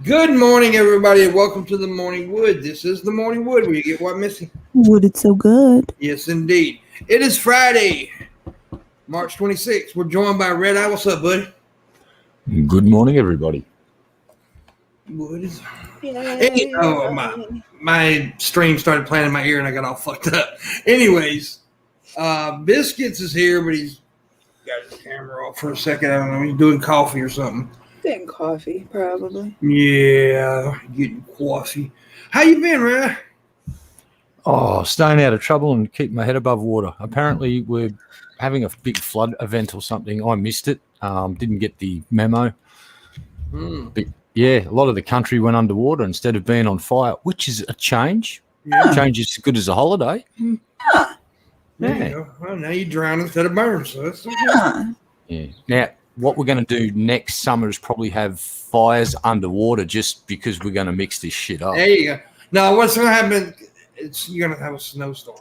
Good morning, everybody, and welcome to the Morning Wood. This is the Morning Wood where you get what, Missy? Wood, it's so good. Yes, indeed. It is Friday, March 26th. We're joined by Red Eye. What's up, buddy? Good morning, everybody. Wood is... Hey, my stream started playing in my ear, and I got all fucked up. Anyways, Biscuits is here, but he's got his camera off for a second. I don't know. He's doing coffee or something. Getting coffee, probably. Yeah, getting coffee. How you been, Red? Oh, staying out of trouble and keep my head above water. Apparently, we're having a big flood event or something. I missed it. Didn't get the memo. But yeah, a lot of the country went underwater instead of being on fire, which is a change. Yeah. Change is as good as a holiday. Yeah. Well, now you drown instead of burn, so that's okay. Yeah. Now, what we're going to do next summer is probably have fires underwater just because we're going to mix this shit up. There you go. No, what's going to happen, you're going to have a snowstorm.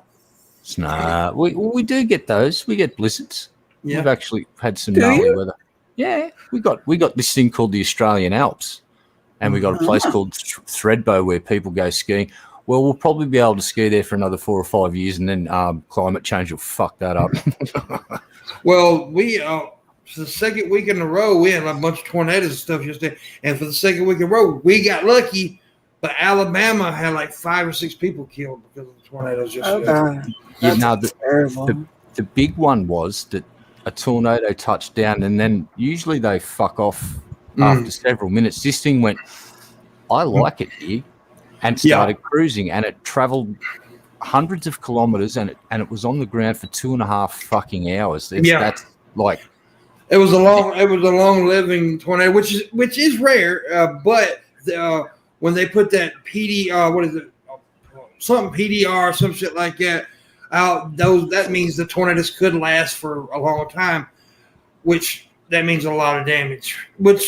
Nah, we do get those. We get blizzards. Yeah. We've actually had some gnarly weather. Yeah, we got this thing called the Australian Alps, and we got a place called Thredbo where people go skiing. Well, we'll probably be able to ski there for another 4 or 5 years, and then climate change will fuck that up. Well, we for the second week in a row, we had a bunch of tornadoes and stuff yesterday, and for the second week in a row, we got lucky. But Alabama had like 5 or 6 people killed because of the tornadoes yesterday. Yeah, no, the big one was that a tornado touched down, and then usually they fuck off after several minutes. This thing went, I like it here, and started cruising, and it traveled hundreds of kilometers, and it was on the ground for 2.5 fucking hours. That's like it was a long living tornado, which is rare, but when they put that something PDR, some shit like that out, that means the tornadoes could last for a long time, which that means a lot of damage. But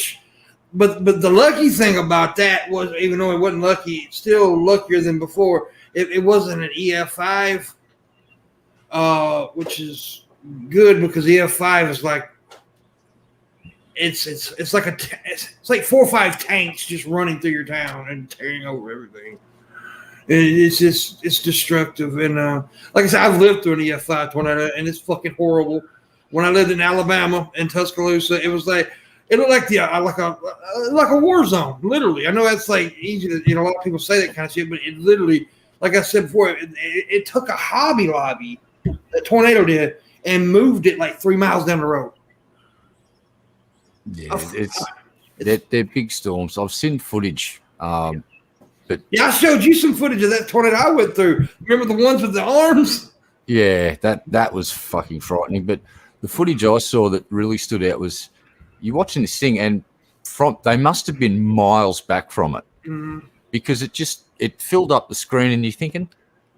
the lucky thing about that was, even though it wasn't lucky, it's still luckier than before. It wasn't an EF5, which is good because EF5 is like it's like 4 or 5 tanks just running through your town and tearing over everything. It's destructive, and like I said, I've lived through an EF5 tornado, and it's fucking horrible. When I lived in Alabama in Tuscaloosa, it was like it looked like like a war zone, literally. I know that's like easy to, a lot of people say that kind of shit, but it literally, like I said before, it took a Hobby Lobby, the tornado did, and moved it like 3 miles down the road. Yeah, they're big storms. I've seen footage. But yeah, I showed you some footage of that tornado I went through. Remember the ones with the arms? Yeah, that was fucking frightening. But the footage I saw that really stood out was you're watching this thing, and they must have been miles back from it because it filled up the screen, and you're thinking,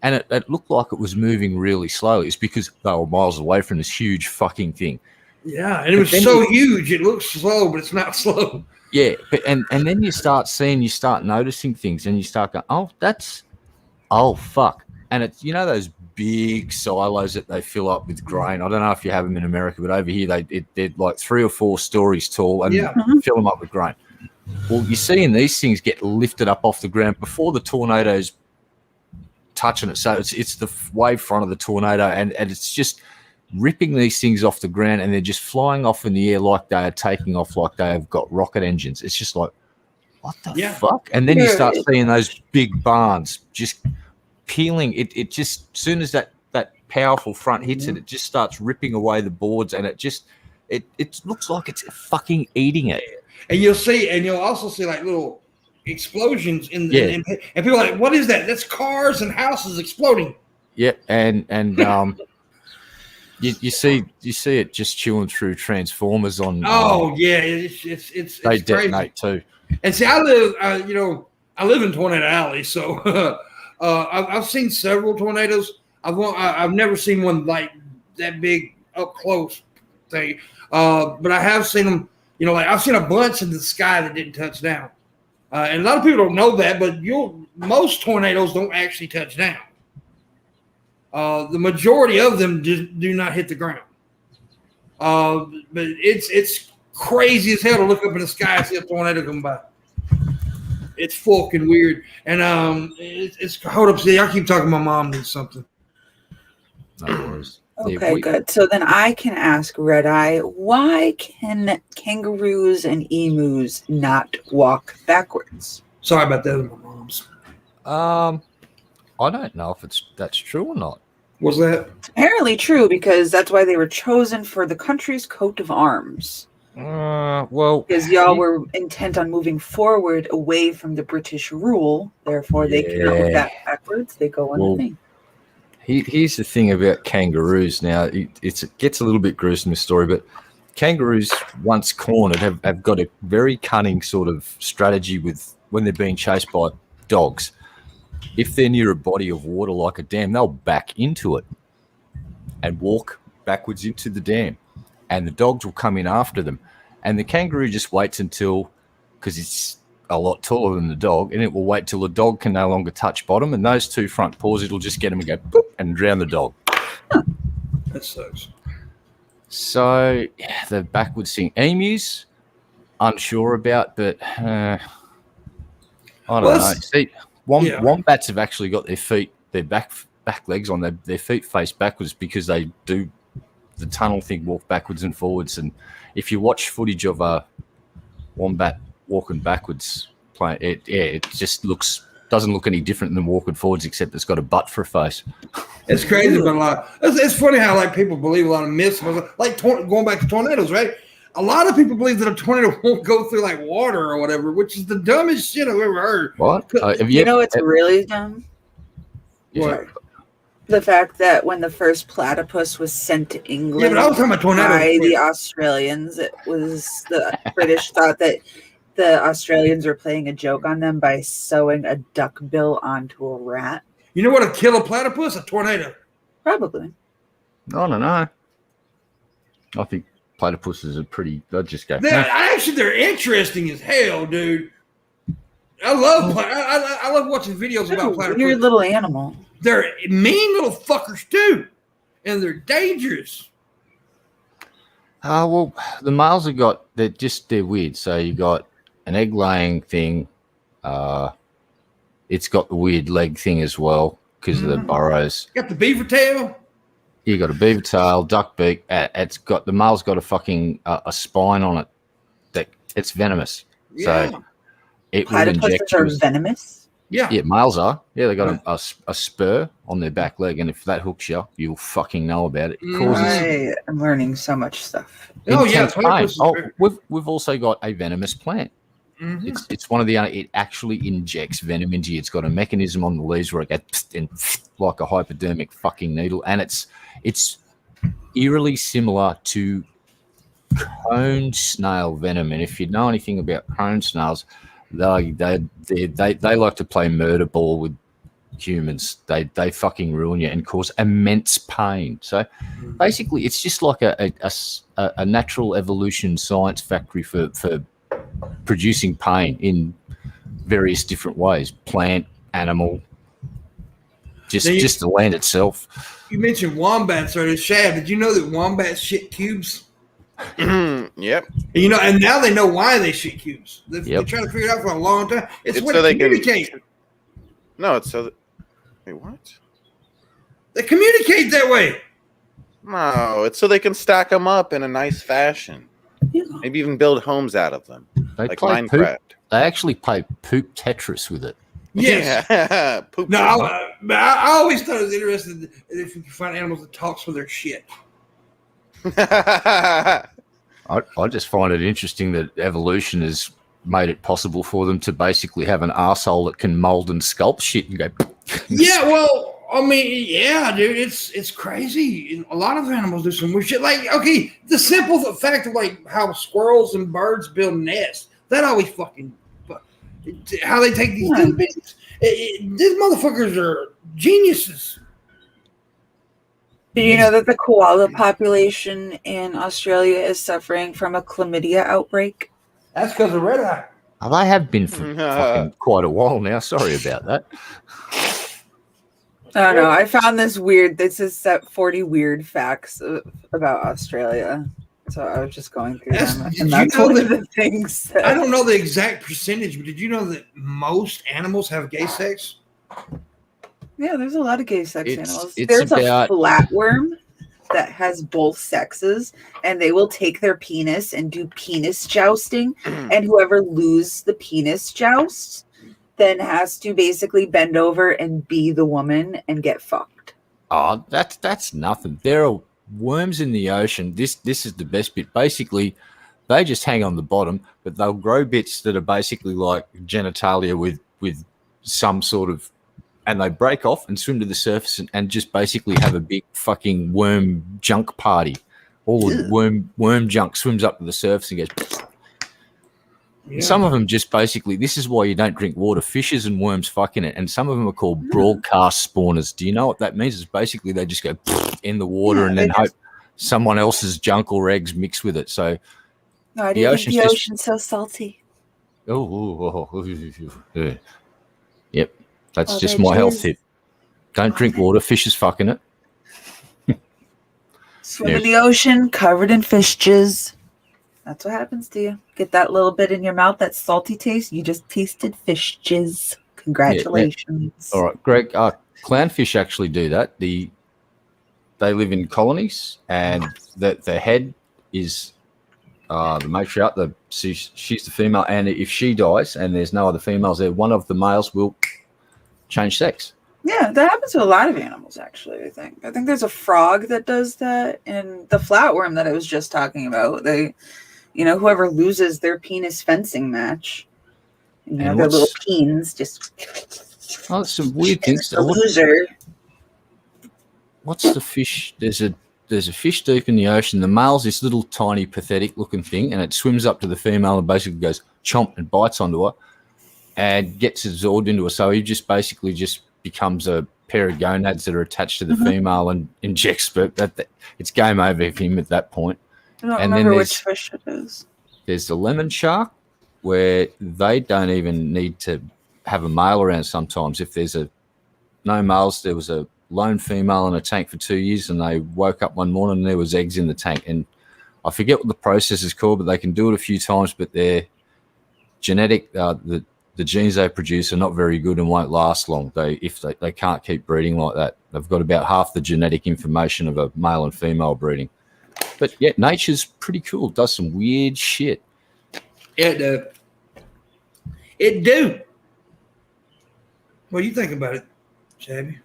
and it looked like it was moving really slowly. It's because they were miles away from this huge fucking thing. Yeah, and it was so huge. It looks slow, but it's not slow. Yeah, and then you start noticing things, and you start going, oh fuck. And it's, those big silos that they fill up with grain. I don't know if you have them in America, but over here they're like 3 or 4 stories tall and fill them up with grain. Well, you're seeing these things get lifted up off the ground before the tornado's touching it. So it's the wave front of the tornado, and it's just ripping these things off the ground, and they're just flying off in the air like they are taking off, like they have got rocket engines. It's just like, what the fuck? And then you start seeing those big barns just peeling. It just, as soon as that powerful front hits it just starts ripping away the boards, and it looks like it's fucking eating it. And you'll also see like little explosions and people are like, what is that? That's cars and houses exploding. Yeah, and You see it just chewing through transformers on. It's they detonate crazy. too. And see, I live in Tornado Alley, so I've seen several tornadoes. I've never seen one like that big up close thing, but I have seen them. I've seen a bunch in the sky that didn't touch down, and a lot of people don't know that, but most tornadoes don't actually touch down. The majority of them do not hit the ground. But it's crazy as hell to look up in the sky and see a tornado come by. It's fucking weird. And it's hold up. See, I keep talking. My mom needs something. No worries. Okay, good. So then I can ask Red Eye, why can kangaroos and emus not walk backwards? Sorry about that. My mom's. I don't know if that's true or not. What's that? Apparently true, because that's why they were chosen for the country's coat of arms. Well, Because y'all were intent on moving forward away from the British rule, therefore they cannot move backwards. They go on the thing. Here's the thing about kangaroos. Now, it gets a little bit gruesome, this story, but kangaroos, once cornered, have got a very cunning sort of strategy with when they're being chased by dogs. If they're near a body of water like a dam, they'll back into it and walk backwards into the dam, and the dogs will come in after them. And the kangaroo just waits until, because it's a lot taller than the dog, and it will wait till the dog can no longer touch bottom, and those two front paws, it'll just get them and go boop, and drown the dog. That sucks. So the backwards thing, emus, unsure about, but I don't know. See, wombats have actually got their back legs on their feet face backwards because they do the tunnel thing, walk backwards and forwards. And if you watch footage of a wombat walking backwards, it just doesn't look any different than walking forwards, except it's got a butt for a face. It's crazy, but it's funny how people believe a lot of myths, going back to tornadoes, right? A lot of people believe that a tornado won't go through water or whatever, which is the dumbest shit I've ever heard. What? You know what's really dumb? What? The fact that when the first platypus was sent to England but I was talking about tornadoes by the Australians, it was the British thought that the Australians were playing a joke on them by sewing a duck bill onto a rat. You know what would kill a platypus? A tornado. Probably. I don't know. I think platypuses are pretty. They'll just go. They're interesting as hell, dude. I love watching videos about platypus. You're a little animal. They're mean little fuckers too, and they're dangerous. Well, the males have got they're weird. So you got an egg laying thing. It's got the weird leg thing as well because of the burrows. Got the beaver tail. You got a beaver tail, duck beak. The male's got a fucking a spine on it that it's venomous. Yeah. So it will inject. Platypuses are venomous. Yeah. Yeah, males are. Yeah, they got a spur on their back leg, and if that hooks you, you'll fucking know about it. I am learning so much stuff. Pain. We've also got a venomous plant. Mm-hmm. It's one of the. It actually injects venom into you. It's got a mechanism on the leaves where it gets like a hypodermic fucking needle, and it's eerily similar to cone snail venom. And if you know anything about cone snails, they like to play murder ball with humans. They fucking ruin you and cause immense pain. So basically, it's just like a natural evolution science factory for producing pain in various different ways, plant, animal, just the land itself. You mentioned wombats earlier. Shad, did you know that wombats shit cubes? Yep. And now they know why they shit cubes. They're trying to figure it out for a long time. It's when they communicate. No, it's so that. Wait, what? They communicate that way. No, it's so they can stack them up in a nice fashion. Yeah. Maybe even build homes out of them, like Minecraft. They actually play poop Tetris with it. Yes. Yeah. Poop. No, I always thought it was interesting if you can find animals that talks with their shit. I just find it interesting that evolution has made it possible for them to basically have an arsehole that can mold and sculpt shit and go. Yeah, well, I mean, yeah, dude, it's crazy. A lot of animals do some weird shit. The simple fact of how squirrels and birds build nests, that always fucking how they take these things. These motherfuckers are geniuses. Do you know that the koala population in Australia is suffering from a chlamydia outbreak? That's because of red eye. They have been for fucking quite a while now. Sorry about that. Oh, no, I found this weird. This is set 40 weird facts about Australia. So I was just going through them, Did and you that's know one of that- the things I that don't know the exact percentage, but did you know that most animals have gay sex? yeah, there's a lot of gay sex It's- animals. it's There's about- a flatworm that has both sexes, and they will take their penis and do penis jousting, and whoever loses the penis joust then has to basically bend over and be the woman and get fucked. Oh, that's nothing. There are worms in the ocean. This is the best bit. Basically, they just hang on the bottom, but they'll grow bits that are basically like genitalia with some sort of, and they break off and swim to the surface and just basically have a big fucking worm junk party. All the worm junk swims up to the surface and goes. Yeah. Some of them just basically, this is why you don't drink water. Fishes and worms fucking it. And some of them are called broadcast spawners. Do you know what that means? It's basically they just go in the water and then hope someone else's junk or eggs mix with it. So No, I The didn't think ocean's the just- ocean's so salty. yeah. Yep. That's Oh, just that my health is- tip. Don't drink water. Fish is fucking it. Swim Yeah. in the ocean covered in fish jizz. That's what happens to you. Get that little bit in your mouth, that salty taste. You just tasted fish jizz. Congratulations. All right, Greg. Clownfish actually do that. They live in colonies, and the head is the matriarch. She's the female, and if she dies and there's no other females there, one of the males will change sex. Yeah, that happens to a lot of animals, actually, I think. I think there's a frog that does that, and the flatworm that I was just talking about. Whoever loses their penis fencing match, And their what's- little peens just Oh, there's some weird things. the loser. What's the fish? There's a fish deep in the ocean. The male's this little tiny pathetic looking thing, and it swims up to the female and basically goes chomp and bites onto her and gets absorbed into her. So he just basically becomes a pair of gonads that are attached to the female and injects sperm. It's game over for him at that point. I don't And then remember there's- which fish it is. There's the lemon shark, where they don't even need to have a male around sometimes. If there's no males, there was a lone female in a tank for 2 years, and they woke up one morning and there was eggs in the tank. And I forget what the process is called, but they can do it a few times, but their genetic, the genes they produce are not very good and won't last long. They can't keep breeding like that. They've got about half the genetic information of a male and female breeding. But yeah, nature's pretty cool. Does some weird shit. It do. What do you think about it, Shabby?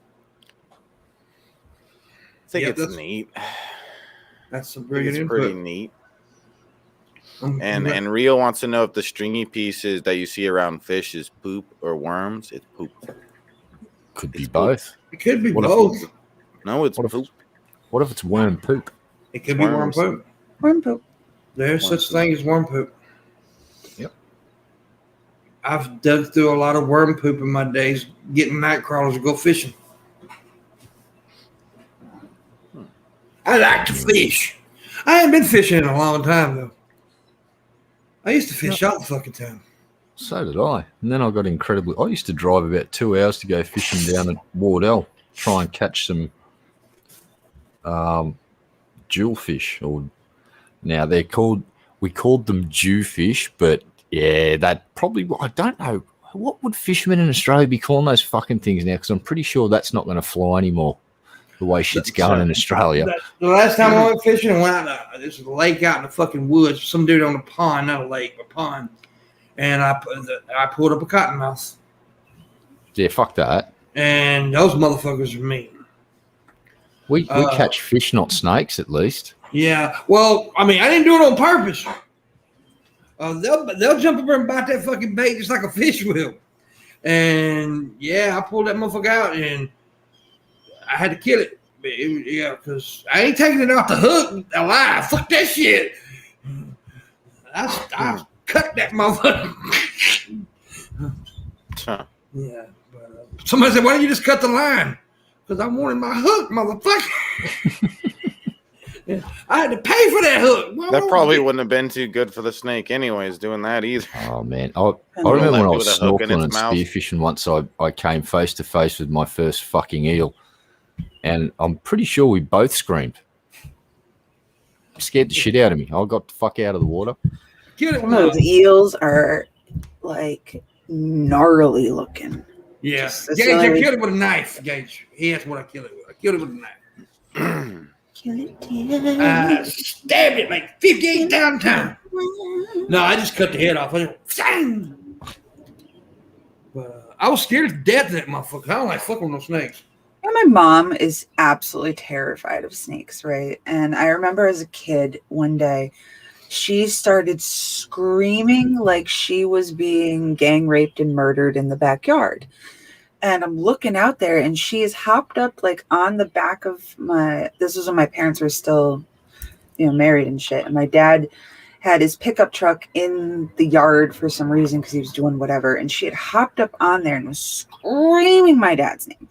I think Yeah, it's that's- neat. That's some I think pretty good it's pretty input. neat. And Rio wants to know if the stringy pieces that you see around fish is poop or worms. It's poop. Could be It's both. it could be What if- both. No, it's What if- poop. What if it's worm poop? It could be worm worms. poop. Worm poop. There's Worm such poop. thing as worm poop. Yep. I've dug through a lot of worm poop in my days getting night crawlers to go fishing. I like to fish. I haven't been fishing in a long time though. I used to fish all the fucking time. So did I. And then I got incredibly. I used to drive about 2 hours to go fishing down at Wardell, try and catch some jewelfish. Or now they're called. We called them jewfish, but yeah, that probably. I don't know. What would fishermen in Australia be calling those fucking things now? Because I'm pretty sure that's not going to fly anymore. The way shit's going in Australia. The last time I went fishing, I went out. There's a lake out in the fucking woods. Some dude on a pond, not a lake, a pond, and I pulled up a cottonmouth, Yeah, fuck that. and those motherfuckers are mean. We catch fish, not snakes, at least. Yeah, well, I mean, I didn't do it on purpose. They'll jump over and bite that fucking bait just like a fish will. And yeah, I pulled that motherfucker out and I had to kill it. Yeah, because I ain't taking it off the hook alive. Fuck that shit. I cut that motherfucker. Huh. Yeah, but somebody said, "Why don't you just cut the line?" Because I wanted my hook, motherfucker. Yeah, I had to pay for that hook. Why That don't probably you- wouldn't have been too good for the snake, anyways, doing that either. Oh man, I And remember when I like was with a hook in snorkeling and its mouth. spearfishing once. I came face to face with my first fucking eel, and I'm pretty sure we both screamed. scared the shit out of me. I got the fuck out of the water. Kill it. Some of those eels are like gnarly looking. Yeah. Just Gage, I like- killed it with a knife, Gage. He asked what I killed it with. I killed it with a knife. I stabbed it like 58,000 times. No, I just cut the head off. But I was scared to death of that motherfucker. I don't like fucking with no snakes. And my mom is absolutely terrified of snakes, right? And I remember as a kid one day, she started screaming like she was being gang raped and murdered in the backyard. And I'm looking out there and she is hopped up like on the back of this was when my parents were still, married and shit. And my dad had his pickup truck in the yard for some reason because he was doing whatever. And she had hopped up on there and was screaming my dad's name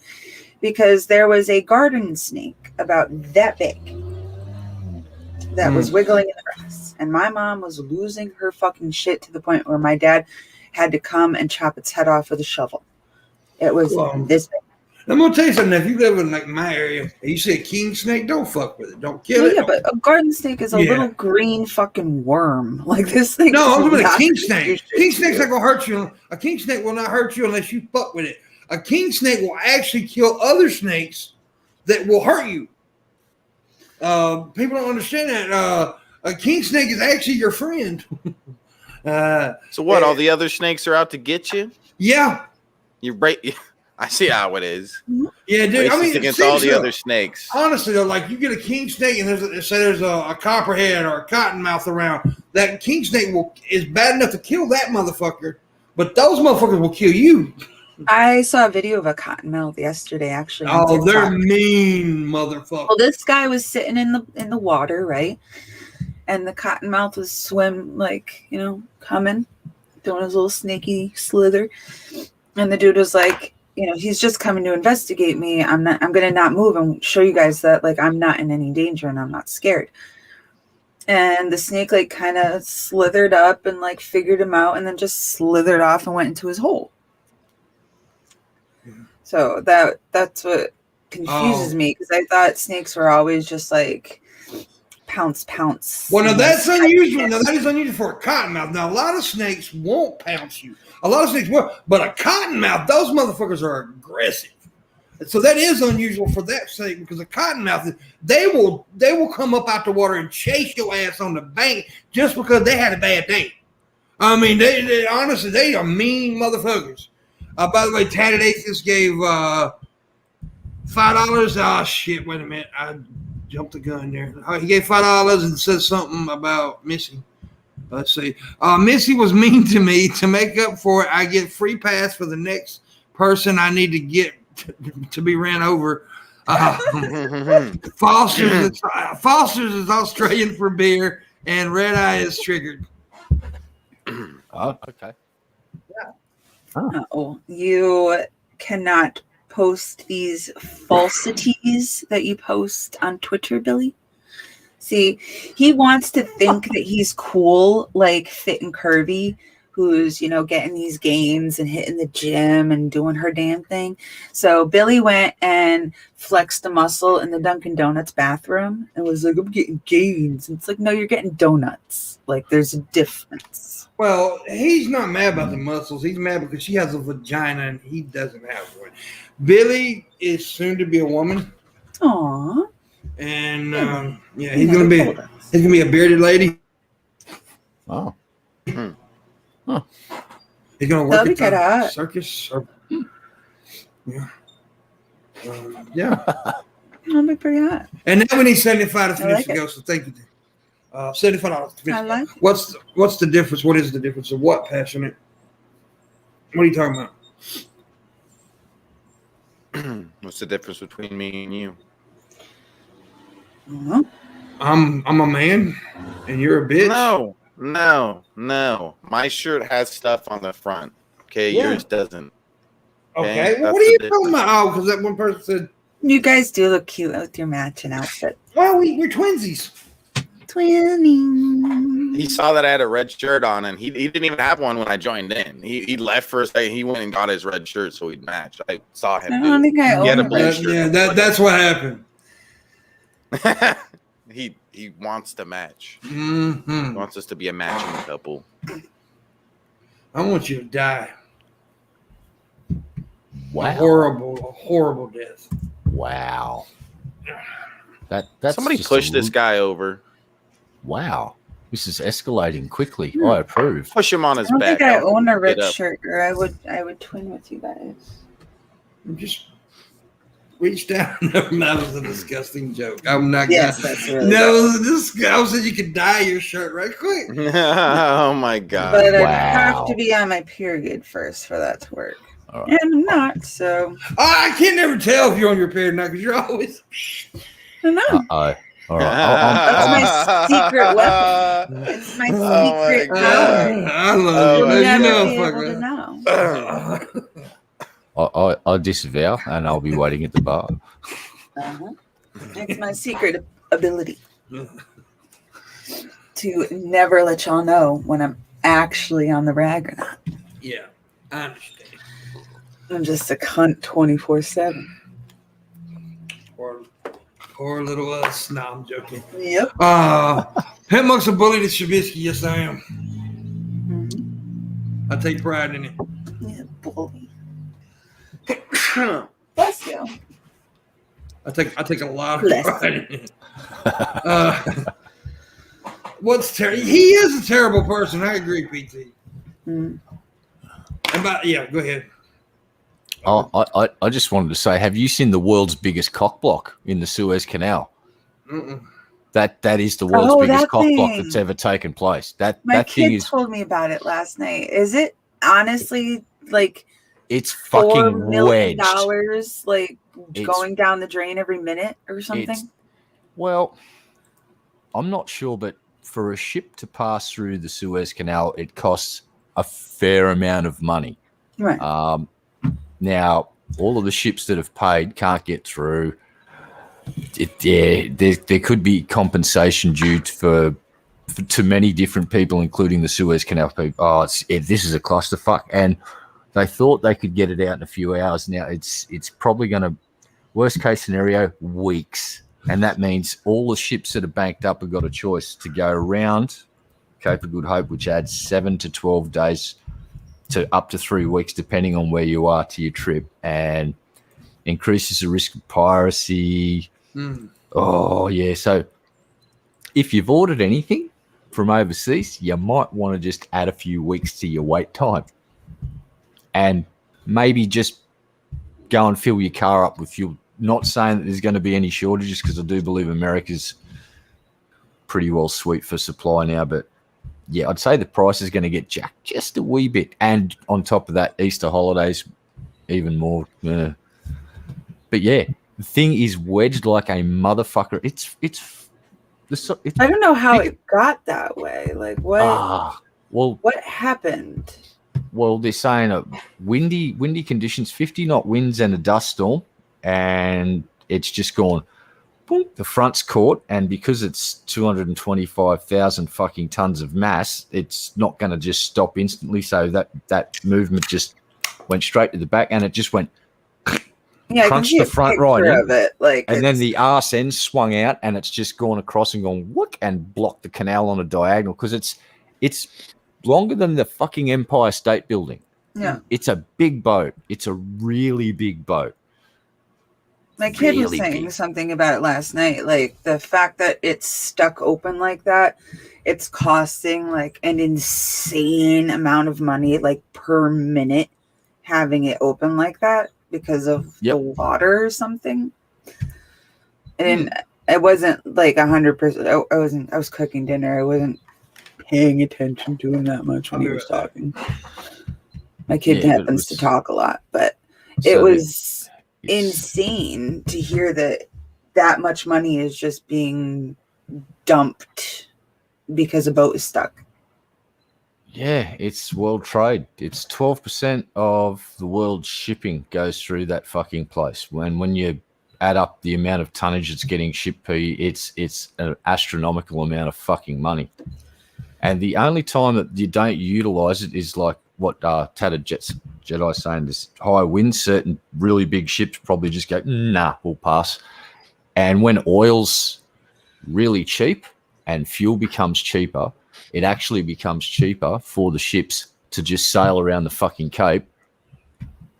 because there was a garden snake about that big that was wiggling in the grass. And my mom was losing her fucking shit to the point where my dad had to come and chop its head off with a shovel. It was this big. I'm gonna tell you something. If you live in like my area and you see a king snake, don't fuck with it. Don't kill it. Yeah, but a garden snake is a little green fucking worm. Like this thing. No, I'm talking about a king do snake. shit King to snake's you. not gonna hurt you. A king snake will not hurt you unless you fuck with it. A king snake will actually kill other snakes that will hurt you. People don't understand that. A king snake is actually your friend. So what? All the other snakes are out to get you? Yeah. You break. I see how it is. Yeah, dude. I mean, against all the other snakes. Honestly, though, like you get a king snake and there's a copperhead or a cottonmouth around, that king snake is bad enough to kill that motherfucker, but those motherfuckers will kill you. I saw a video of a cottonmouth yesterday, actually. on Oh, they're TikTok. mean motherfuckers. Well, this guy was sitting in the water, right? And the cottonmouth was coming, doing his little snaky slither. And the dude was like, he's just coming to investigate me. I'm gonna not move and show you guys that like I'm not in any danger and I'm not scared. And the snake like kind of slithered up and like figured him out and then just slithered off and went into his hole. So that's what confuses me because I thought snakes were always just like pounce. Well, now that's unusual. Now that is unusual for a cottonmouth. Now a lot of snakes won't pounce you. A lot of snakes will, but a cottonmouth, those motherfuckers are aggressive. So that is unusual for that snake because a cottonmouth, they will come up out the water and chase your ass on the bank just because they had a bad day. I mean, they honestly, they are mean motherfuckers. By the way, Tatted Atheist gave $5. Oh shit! Wait a minute, I jumped the gun there. He gave $5 and said something about Missy. Let's see. Missy was mean to me. To make up for it, I get free pass for the next person I need to get to be ran over. Foster's is Australian for beer, and Red Eye is triggered. Oh, okay. Oh, you cannot post these falsities that you post on Twitter, Billy. See, he wants to think that he's cool, like fit and curvy, who's, getting these gains and hitting the gym and doing her damn thing. So Billy went and flexed a muscle in the Dunkin' Donuts bathroom and was like, I'm getting gains. And it's like, no, you're getting donuts. Like, there's a difference. Well, he's not mad about the muscles. He's mad because she has a vagina and he doesn't have one. Billy is soon to be a woman. Aww. And he's gonna be a bearded lady. Oh. Huh. He's gonna work at the circus. Yeah. That'll be pretty hot. And now we need $75 to finish the it. ghost. So thank you. $75 to finish. I like it. What's the difference? What is the difference of what, Passionate? What are you talking about? What's the difference between me and you? Uh-huh. I'm a man, and you're a bitch. No. My shirt has stuff on the front. Okay, Yeah. yours doesn't. Okay. Well, That's what are you the talking about? Oh, because that one person said, You guys do look cute with your matching outfit. "Well, we're twinsies." Twinning. He saw that I had a red shirt on, and he didn't even have one when I joined in. He left for a second. He went and got his red shirt so he'd match. I saw him. I don't think I He had a own blue it. shirt. Yeah, that's what happened. He wants to match. He Mm-hmm. wants us to be a matching couple. I want you to die. Wow. A horrible death. Wow. That's Somebody just push this guy over. Wow. This is escalating quickly. I approve. Push him on his I don't back. think I own a Get red up. shirt, or I would twin with you guys. Just reach down. That was a disgusting joke. I'm not Yes, gonna. that's really No, this guy said you could dye your shirt right quick. Oh my god. But I Wow. have to be on my period first for that to work. All right. And I'm not, so I can never tell if you're on your period now because you're always. I don't know. Uh-oh. All right. That's my secret weapon. It's my secret my power. God. I love Oh you. You'll my man. never You be know, able to fucker. know. I disavow, and I'll be waiting at the bar. Uh-huh. It's my secret ability to never let y'all know when I'm actually on the rag or not. Yeah, I understand. I'm just a cunt 24/7. Poor little us. No, I'm joking. Yep. Pimpmunk's a bully to Shabisky. Yes, I am. Mm-hmm. I take pride in it. Yeah, bully. Bless you. I take a lot of Bless pride in it. What's terrible? He is a terrible person. I agree, PT. Mm. Go ahead. I just wanted to say, have you seen the world's biggest cock block in the Suez Canal? Mm-mm. That is the world's biggest that cock block thing. that's ever taken place. My That thing kid is, told me about it last night. Is it honestly like it's $4 fucking million, wedged. like It's- going down the drain every minute or something? Well, I'm not sure, but for a ship to pass through the Suez Canal, it costs a fair amount of money. Right. Now, all of the ships that have paid can't get through. There could be compensation due to many different people, including the Suez Canal people. This is a clusterfuck, and they thought they could get it out in a few hours. Now it's probably going to, worst case scenario, weeks, and that means all the ships that are banked up have got a choice to go around Cape of Good Hope, which adds 7 to 12 days to up to 3 weeks, depending on where you are to your trip, and increases the risk of piracy. Oh, yeah. So if you've ordered anything from overseas, you might want to just add a few weeks to your wait time and maybe just go and fill your car up with fuel. Not saying that there's going to be any shortages, because I do believe America's pretty well sweet for supply now, but yeah, I'd say the price is going to get jacked just a wee bit. And on top of that, Easter holidays, even more. Yeah. But yeah, the thing is wedged like a motherfucker. I don't know how it got that way. Like what? What happened? Well, they're saying windy conditions, 50 knot winds and a dust storm, and it's just gone. Boom, the front's caught, and because it's 225,000 fucking tons of mass, it's not going to just stop instantly. So that movement just went straight to the back, and it just went. Yeah, crunched the front right in, of it, and then the arse end swung out, and it's just gone across and gone whook and blocked the canal on a diagonal, because it's longer than the fucking Empire State Building. Yeah, it's a big boat. It's a really big boat. My kid was Really saying big. something about it last night. Like the fact that it's stuck open like that, it's costing like an insane amount of money, like per minute, having it open like that because of the water or something. And it wasn't like 100%. I was cooking dinner. I wasn't paying attention to him that much when he was talking. My kid happens to talk a lot, but it was insane to hear that much money is just being dumped because a boat is stuck. Yeah, it's world trade. It's 12% of the world's shipping goes through that fucking place. When you add up the amount of tonnage that's getting shipped per year, it's an astronomical amount of fucking money. And the only time that you don't utilize it is like what Tattered Jedi saying, this high wind, certain really big ships probably just go, nah, we'll pass. And when oil's really cheap and fuel becomes cheaper, it actually becomes cheaper for the ships to just sail around the fucking Cape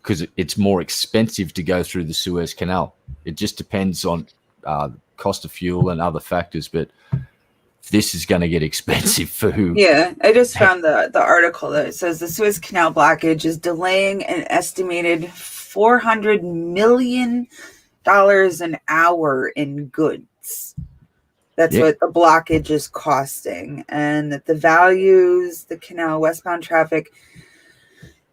because it's more expensive to go through the Suez Canal. It just depends on cost of fuel and other factors, but this is going to get expensive for who? Yeah, I just found the article that says the Suez Canal blockage is delaying an estimated $400 million an hour in goods. That's what the blockage is costing, and that the values the canal westbound traffic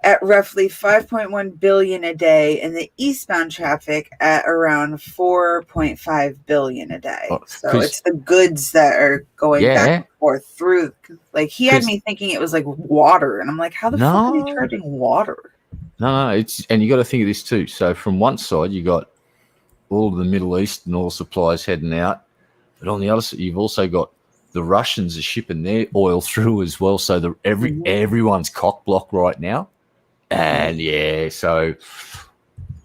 at roughly 5.1 billion a day, and the eastbound traffic at around 4.5 billion a day. So it's the goods that are going back and forth through. Like he had me thinking it was like water, and I'm like, how the fuck are they charging water? No, and you got to think of this too. So from one side, you got all of the Middle East and oil supplies heading out, but on the other side, you've also got the Russians are shipping their oil through as well. So everyone's cock block right now. And so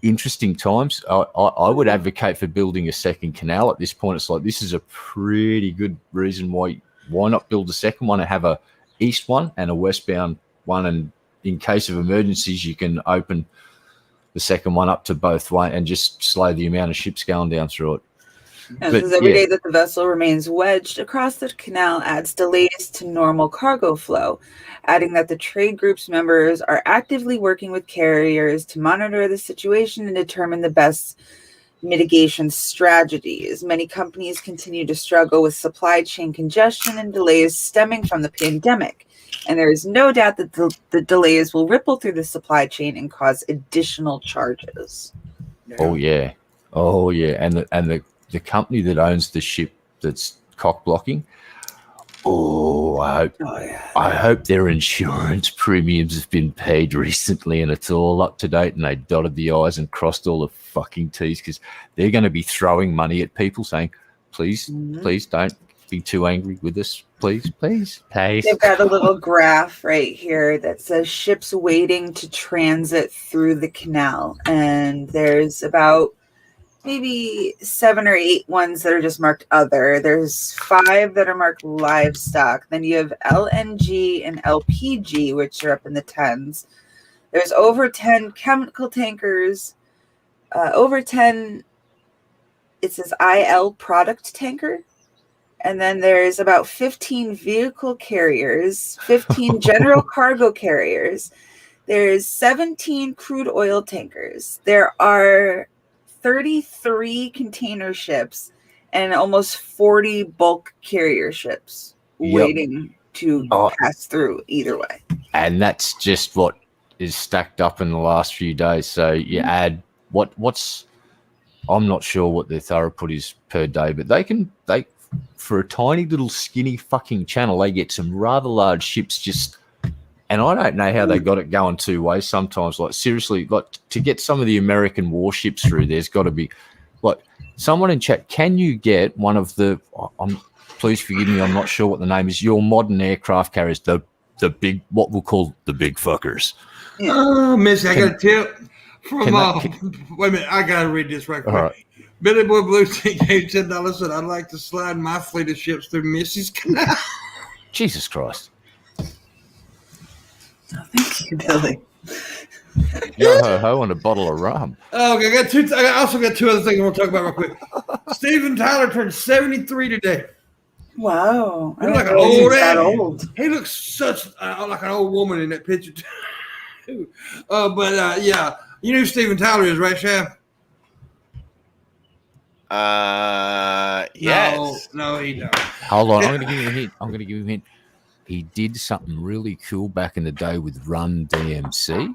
interesting times. I would advocate for building a second canal at this point. It's like this is a pretty good reason why not build a second one and have a east one and a westbound one, and in case of emergencies you can open the second one up to both way and just slow the amount of ships going down through it. Because every day that the vessel remains wedged across the canal adds delays to normal cargo flow, adding that the trade group's members are actively working with carriers to monitor the situation and determine the best mitigation strategies. Many companies continue to struggle with supply chain congestion and delays stemming from the pandemic, and there is no doubt that the delays will ripple through the supply chain and cause additional charges. Oh yeah, and the company that owns the ship that's cock blocking, I hope their insurance premiums have been paid recently and it's all up to date and they dotted the I's and crossed all the fucking T's, because they're going to be throwing money at people saying, please don't be too angry with us. Please. They've got a little graph right here that says ships waiting to transit through the canal. And there's about maybe 7 or 8 ones that are just marked other. There's 5 that are marked livestock. Then you have LNG and LPG, which are up in the 10s. There's over 10 chemical tankers. Over 10, it says IL product tanker. And then there's about 15 vehicle carriers, 15 general cargo carriers. There's 17 crude oil tankers. There are 33 container ships and almost 40 bulk carrier ships waiting to pass through either way. And that's just what is stacked up in the last few days. So you add what's I'm not sure what their throughput is per day, but they for a tiny little skinny fucking channel, they get some rather large ships just. And I don't know how they got it going two ways sometimes. Like, seriously, like to get some of the American warships through, there's got to be, like, someone in chat, can you get one of the, please forgive me, I'm not sure what the name is, your modern aircraft carriers, the big, what we'll call the big fuckers. Oh, Missy, I got a tip from, wait a minute, I got to read this right quick. Right. Billy Boy Blue gave $10, said, I'd like to slide my fleet of ships through Missy's Canal. Jesus Christ. Oh, thank you, Billy. Yo ho and a bottle of rum. Oh, okay, I also got 2 other things I want to talk about real quick. Steven Tyler turned 73 today. Wow. He looks like an old. He looks such like an old woman in that picture too. But yeah, you know who Steven Tyler is, right, Shab? Yes. No, he don't. Hold on, I'm going to give you a hint. He did something really cool back in the day with Run DMC.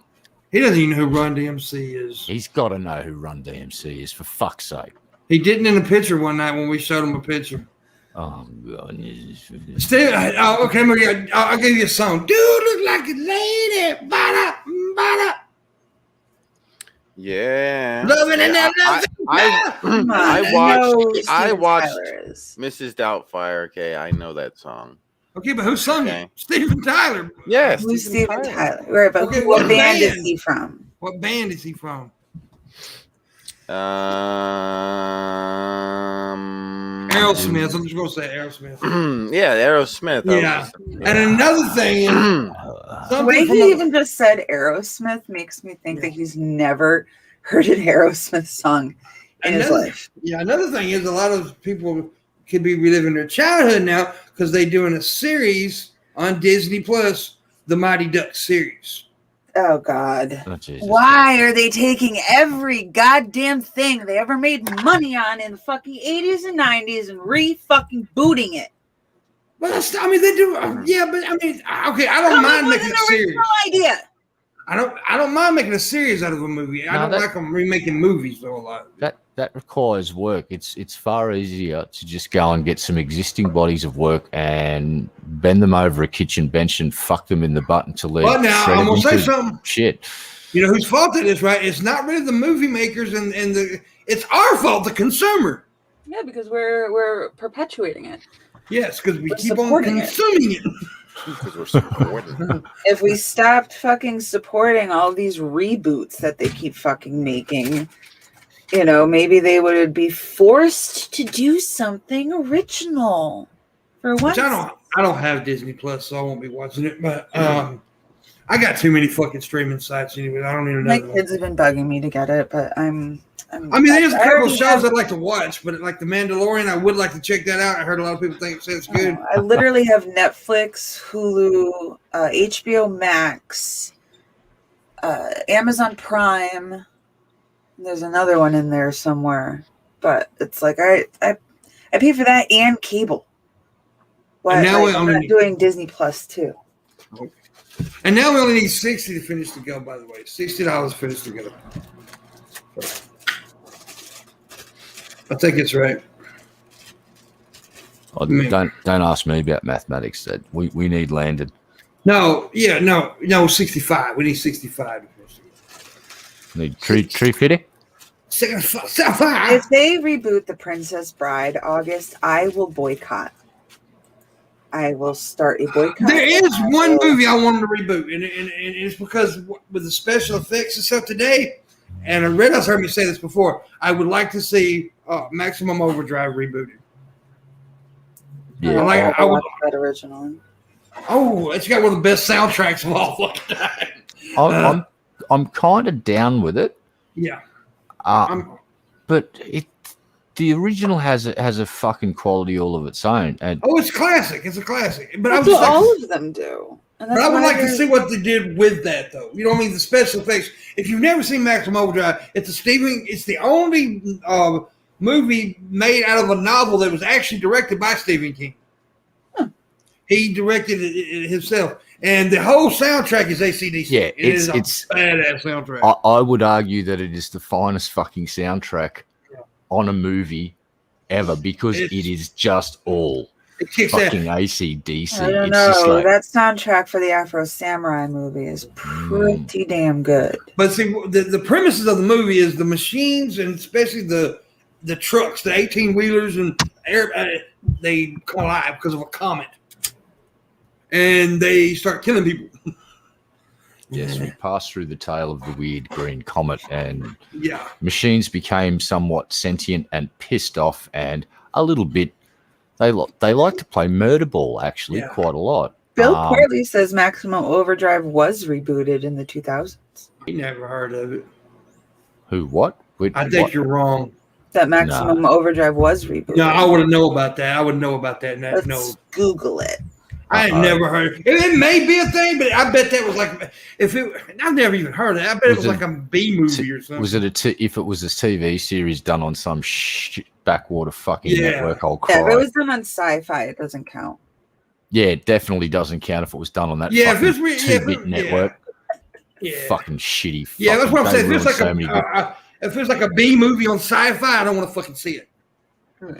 He doesn't even know who Run DMC is. He's got to know who Run DMC is, for fuck's sake. He didn't in a picture one night when we showed him a picture. Oh, God. Steve, okay, I'll give you a song. Dude, look like a lady. Bada, bada. Yeah. Loving and I watched Mrs. Doubtfire. Okay, I know that song. Okay, but who sung it? Steven Tyler. Yes. Who's Steven Tyler? Right, but what band is he from? What band is he from? Aerosmith. I'm just going to say Aerosmith. Yeah, Aerosmith. Yeah. And another thing is, The way he even just said Aerosmith makes me think that he's never heard an Aerosmith song in his life. Yeah, another thing is a lot of people could be reliving their childhood now because they're doing a series on Disney Plus, the Mighty Ducks series. Oh, God. Oh, Jesus. Why are they taking every goddamn thing they ever made money on in the fucking 80s and 90s and re-fucking booting it? But I mean, they do. Yeah, but I mean, okay, I don't mind making a series. Idea. I don't mind making a series out of a movie. I don't like them remaking movies though a lot. That requires work. It's far easier to just go and get some existing bodies of work and bend them over a kitchen bench and fuck them in the butt until they're. But now I'm gonna say something. Shit. You know whose fault it is, right? It's not really the movie makers and it's our fault, the consumer. Yeah, because we're perpetuating it. Yes, because we keep on consuming it. Because we're supporting. If we stopped fucking supporting all these reboots that they keep fucking making, you know, maybe they would be forced to do something original for once. Which I don't have Disney Plus, so I won't be watching it. But I got too many fucking streaming sites anyway. I don't even know. My kids have been bugging me to get it, but I mean, there's a couple of shows I'd like to watch, but like The Mandalorian, I would like to check that out. I heard a lot of people say it's good. I literally have Netflix, Hulu, HBO Max, Amazon Prime. There's another one in there somewhere, but it's like I pay for that and cable. Why I'm not doing Disney Plus too? Okay. And now we only need $60 to finish to go. By the way, $60 to finish to go. I think it's right. Oh, don't ask me about mathematics. That we need Landon. No, 65. We need 65. Need tree fitting. 65. If they reboot The Princess Bride August, I will boycott. I will start a boycott. There is one movie I want them to reboot, and it's because with the special effects and stuff today. And Red House heard me say this before. I would like to see Maximum Overdrive rebooted. Yeah, I watched that originally. Oh, it's got one of the best soundtracks of all fucking time. I'm kind of down with it. Yeah, but the original has a fucking quality all of its own. And it's classic. It's a classic. But that's what all of them do. But I would like to see what they did with that, though. You know what I mean? The special effects. If you've never seen Maximum Overdrive, it's the only movie made out of a novel that was actually directed by Stephen King. Huh. He directed it himself, and the whole soundtrack is AC/DC. Yeah, it's a badass soundtrack. I would argue that it is the finest fucking soundtrack on a movie ever because it is just all. It kicks fucking AC/DC. I don't know. That soundtrack for the Afro Samurai movie is pretty damn good. But see, the premises of the movie is the machines and especially the trucks, the 18-wheelers, and they come alive because of a comet. And they start killing people. Yes, we passed through the tail of the weird green comet, and machines became somewhat sentient and pissed off and a little bit. They like to play murder ball, actually, quite a lot. Bill Portley says Maximum Overdrive was rebooted in the 2000s. I never heard of it. Who? What? I think you're wrong. That Maximum Overdrive was rebooted. No, I wouldn't know about that. I wouldn't know about that. Let's Google it. I had never heard. It may be a thing, but I bet that was like I've never even heard of it. I bet it was like a B movie or something. Was it if it was a TV series done on some backwater fucking network? I'll cry. Yeah, if it was done on Sci-Fi, it doesn't count. Yeah, it definitely doesn't count if it was done on that if it's 2-bit network. Fucking shitty. Yeah, that's what I'm saying. If it's like a B movie on Sci-Fi, I don't want to fucking see it.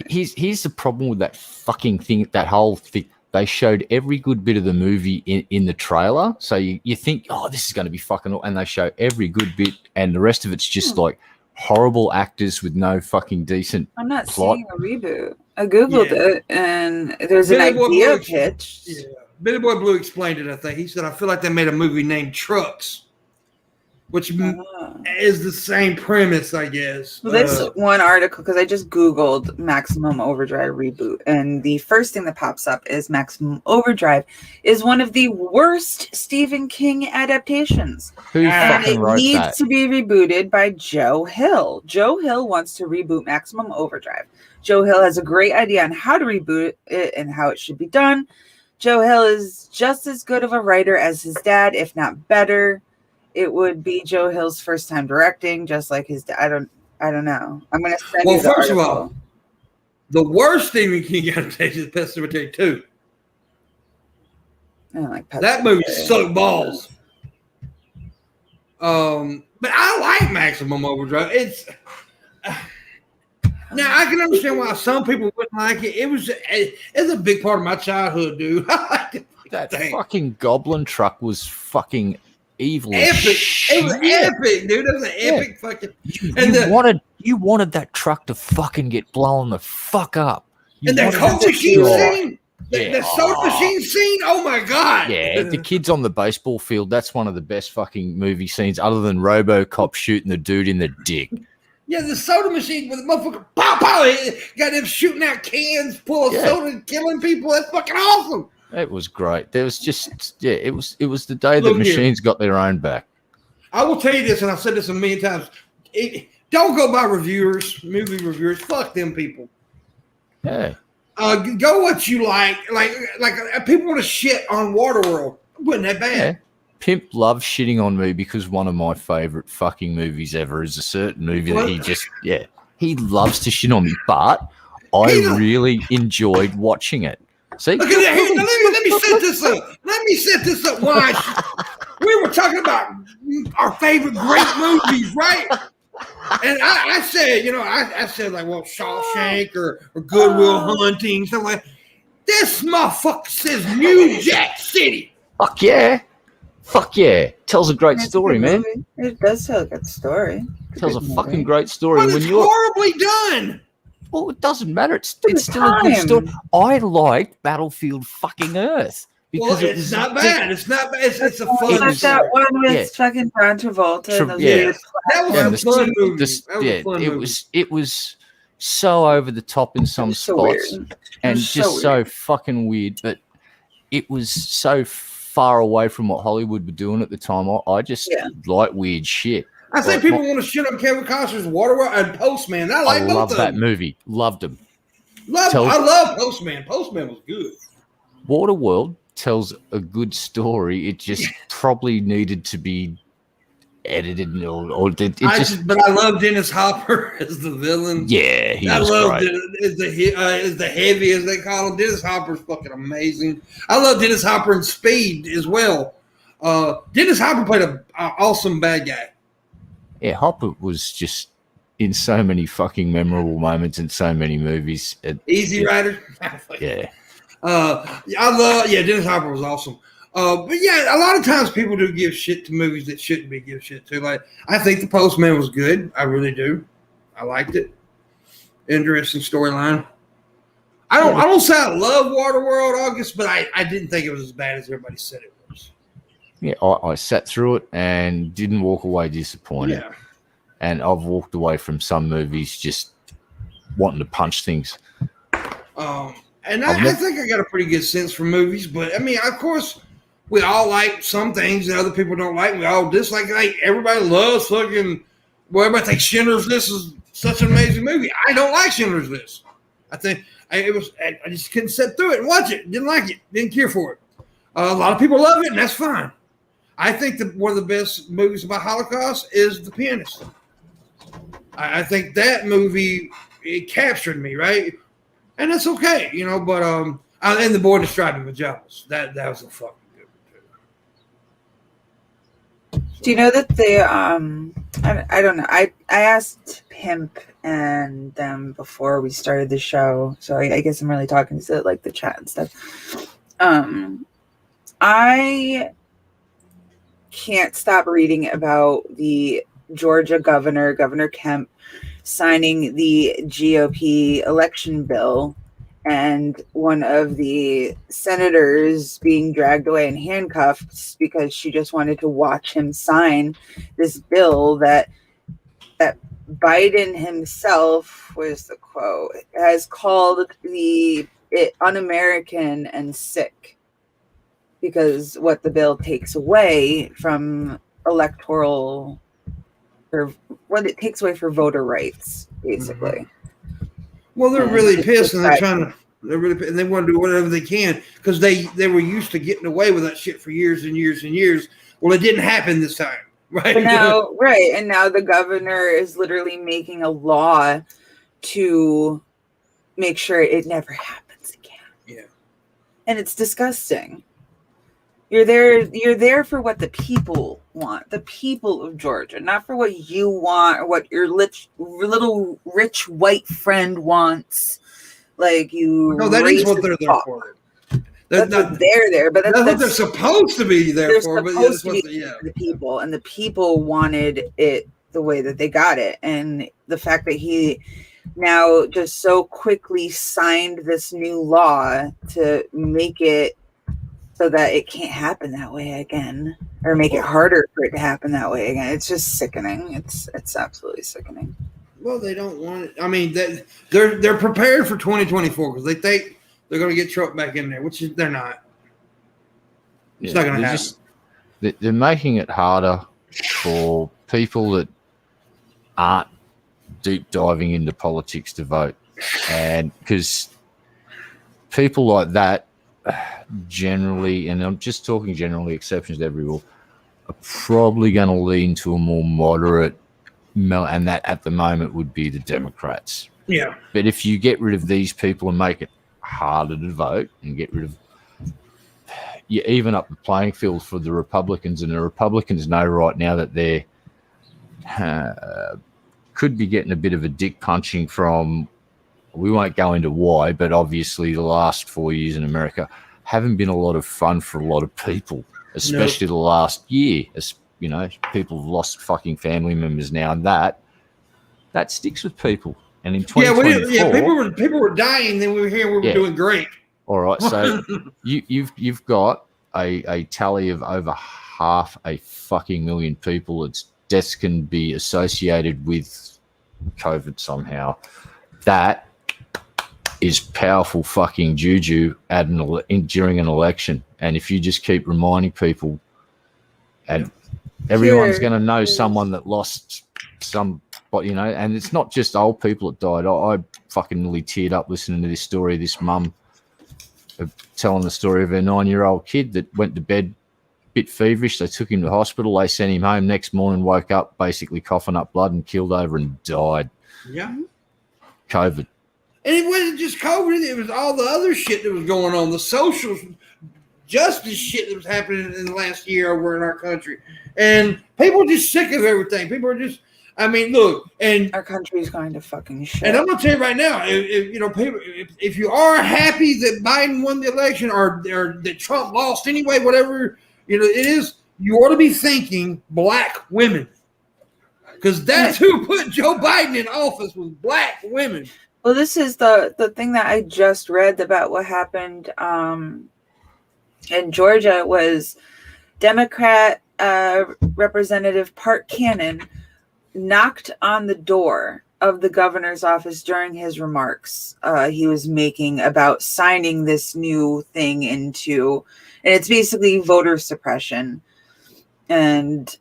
Here's the problem with that fucking thing. That whole thing. They showed every good bit of the movie in the trailer. So you think, this is going to be fucking... And they show every good bit, and the rest of it's just like horrible actors with no fucking decent I'm not plot. seeing a reboot. I Googled it, and there's an idea pitch. Yeah. Billy Boy Blue explained it, I think. He said, I feel like they made a movie named Trucks. which is the same premise, I guess. Well, this one article, because I just Googled Maximum Overdrive reboot, and the first thing that pops up is Maximum Overdrive is one of the worst Stephen King adaptations. Who And fucking it wrote needs that? to be rebooted by Joe Hill. Joe Hill wants to reboot Maximum Overdrive. Joe Hill has a great idea on how to reboot it and how it should be done. Joe Hill is just as good of a writer as his dad, if not better. It would be Joe Hill's first time directing, just like his dad. I don't know. I'm going to send you the first article. of all, the worst Stephen King adaptation is Pet Sematary 2. I don't like Pet That Sematary. movie sucked balls. But I like Maximum Overdrive. It's now I can understand why some people wouldn't like it. It's a big part of my childhood, dude. I liked it. That fucking goblin truck was fucking evil. Epic. It was epic, dude. It was an epic fucking. You wanted that truck to fucking get blown the fuck up. And that Coke machine scene, the soda machine scene. Oh my god! Yeah, the kids on the baseball field. That's one of the best fucking movie scenes, other than RoboCop shooting the dude in the dick. Yeah, the soda machine with the motherfucker pow pow, got them shooting out cans full of soda and killing people. That's fucking awesome. It was great. There was just it was the day that machines got their own back. I will tell you this, and I've said this a million times. Don't go by reviewers, movie reviewers. Fuck them people. Yeah. Go what you like. Like people want to shit on Waterworld. It wasn't that bad. Yeah. Pimp loves shitting on me because one of my favorite fucking movies ever is a certain movie that he loves to shit on me, but I really enjoyed watching it. See? Look at that. Here, let me set this up. Let me set this up. Why? We were talking about our favorite great movies, right? And I said, I said like, well, Shawshank or Good Will Hunting, something like that. This motherfucker says New Jack City. Fuck yeah. Fuck yeah. Tells a great story, man. It does tell a good story. Tells a fucking great story. But it's horribly done. Well, it doesn't matter. It's still a good story. I liked Battlefield fucking Earth. Because it's not bad. It's not bad. It's a fun story. That one with fucking John Travolta. That was a fun movie. It was so over the top in some spots and just so fucking weird. But it was so far away from what Hollywood were doing at the time. I just like weird shit. I think people want to shit on Kevin Costner's Waterworld and Postman. I like both love of that them. movie. Loved them. I love Postman. Postman was good. Waterworld tells a good story. It just probably needed to be edited but I love Dennis Hopper as the villain. Yeah, I love as the heavy, as they call him. Dennis Hopper's fucking amazing. I love Dennis Hopper in Speed as well. Dennis Hopper played an awesome bad guy. Yeah, Hopper was just in so many fucking memorable moments in so many movies. Easy Rider. Yeah. Dennis Hopper was awesome. But yeah, a lot of times people do give shit to movies that shouldn't be give shit to. Like, I think The Postman was good. I really do. I liked it. Interesting storyline. I don't say I love Waterworld, August, but I didn't think it was as bad as everybody said it was. Yeah, I sat through it and didn't walk away disappointed. Yeah. And I've walked away from some movies just wanting to punch things. And I think I got a pretty good sense for movies, but I mean, of course, we all like some things that other people don't like. We all dislike. Like everybody loves fucking. Well, everybody thinks Schindler's List is such an amazing movie. I don't like Schindler's List. I think I just couldn't sit through it and watch it. Didn't like it. Didn't care for it. A lot of people love it, and that's fine. I think that one of the best movies about Holocaust is The Pianist. I think that movie, it captured me, right? And that's okay, but and The Boy in the Striped Pajamas. That was a fucking good one too. Do you know that they I don't know. I asked Pimp and them before we started the show, so I guess I'm really talking to like the chat and stuff. I can't stop reading about the Georgia Governor Kemp, signing the GOP election bill and one of the senators being dragged away in handcuffs because she just wanted to watch him sign this bill that Biden himself, where's the quote, has called it un-American and sick, because what the bill takes away from electoral, or what it takes away for voter rights, basically. Well, they're really pissed, and and they want to do whatever they can because they were used to getting away with that shit for years and years and years. Well, it didn't happen this time, right? And now the governor is literally making a law to make sure it never happens again. Yeah, and it's disgusting. You're there for what the people want, the people of Georgia, not for what you want or what your little rich white friend wants. Like you. No, that is what they're there for. That's what they're there, but that's what they're supposed to be there for. But that's what the people, and the people wanted it the way that they got it, and the fact that he now just so quickly signed this new law to make it so that it can't happen that way again, or make it harder for it to happen that way again. It's just sickening. It's absolutely sickening. Well, they don't want it. I mean, they're prepared for 2024 because they think they're going to get Trump back in there, which is they're not. It's not going to happen. They're making it harder for people that aren't deep diving into politics to vote, and because people like that generally, and I'm just talking generally, exceptions to every rule, are probably going to lean to a more moderate, and that at the moment would be the Democrats. Yeah. But if you get rid of these people and make it harder to vote and get rid of, you even up the playing field for the Republicans, and the Republicans know right now that they're could be getting a bit of a dick punching from, we won't go into why, but obviously the last 4 years in America haven't been a lot of fun for a lot of people, especially the last year. As you know, people have lost fucking family members now, and that sticks with people. And in 2024, people were dying. Then we were here. We were doing great. All right, so you've got a tally of over 500,000 people. Its deaths can be associated with COVID somehow. That is powerful fucking juju during an election. And if you just keep reminding people, and everyone's going to know someone that lost some, but you know, and it's not just old people that died. I fucking nearly teared up listening to this story. This mum telling the story of her 9-year-old kid that went to bed a bit feverish. They took him to hospital. They sent him home. Next morning, woke up basically coughing up blood and killed over and died. Yeah. COVID. And it wasn't just COVID. It was all the other shit that was going on. The social justice shit that was happening in the last year over in our country. And people are just sick of everything. People are just, I mean, look. And our country's going to fucking shit. And I'm going to tell you right now, if you are happy that Biden won the election or that Trump lost anyway, whatever, it is, you ought to be thanking black women. Because that's who put Joe Biden in office, was black women. Well, this is the thing that I just read about what happened in Georgia. Was Democrat Representative Park Cannon knocked on the door of the governor's office during his remarks he was making about signing this new thing into, and it's basically voter suppression. And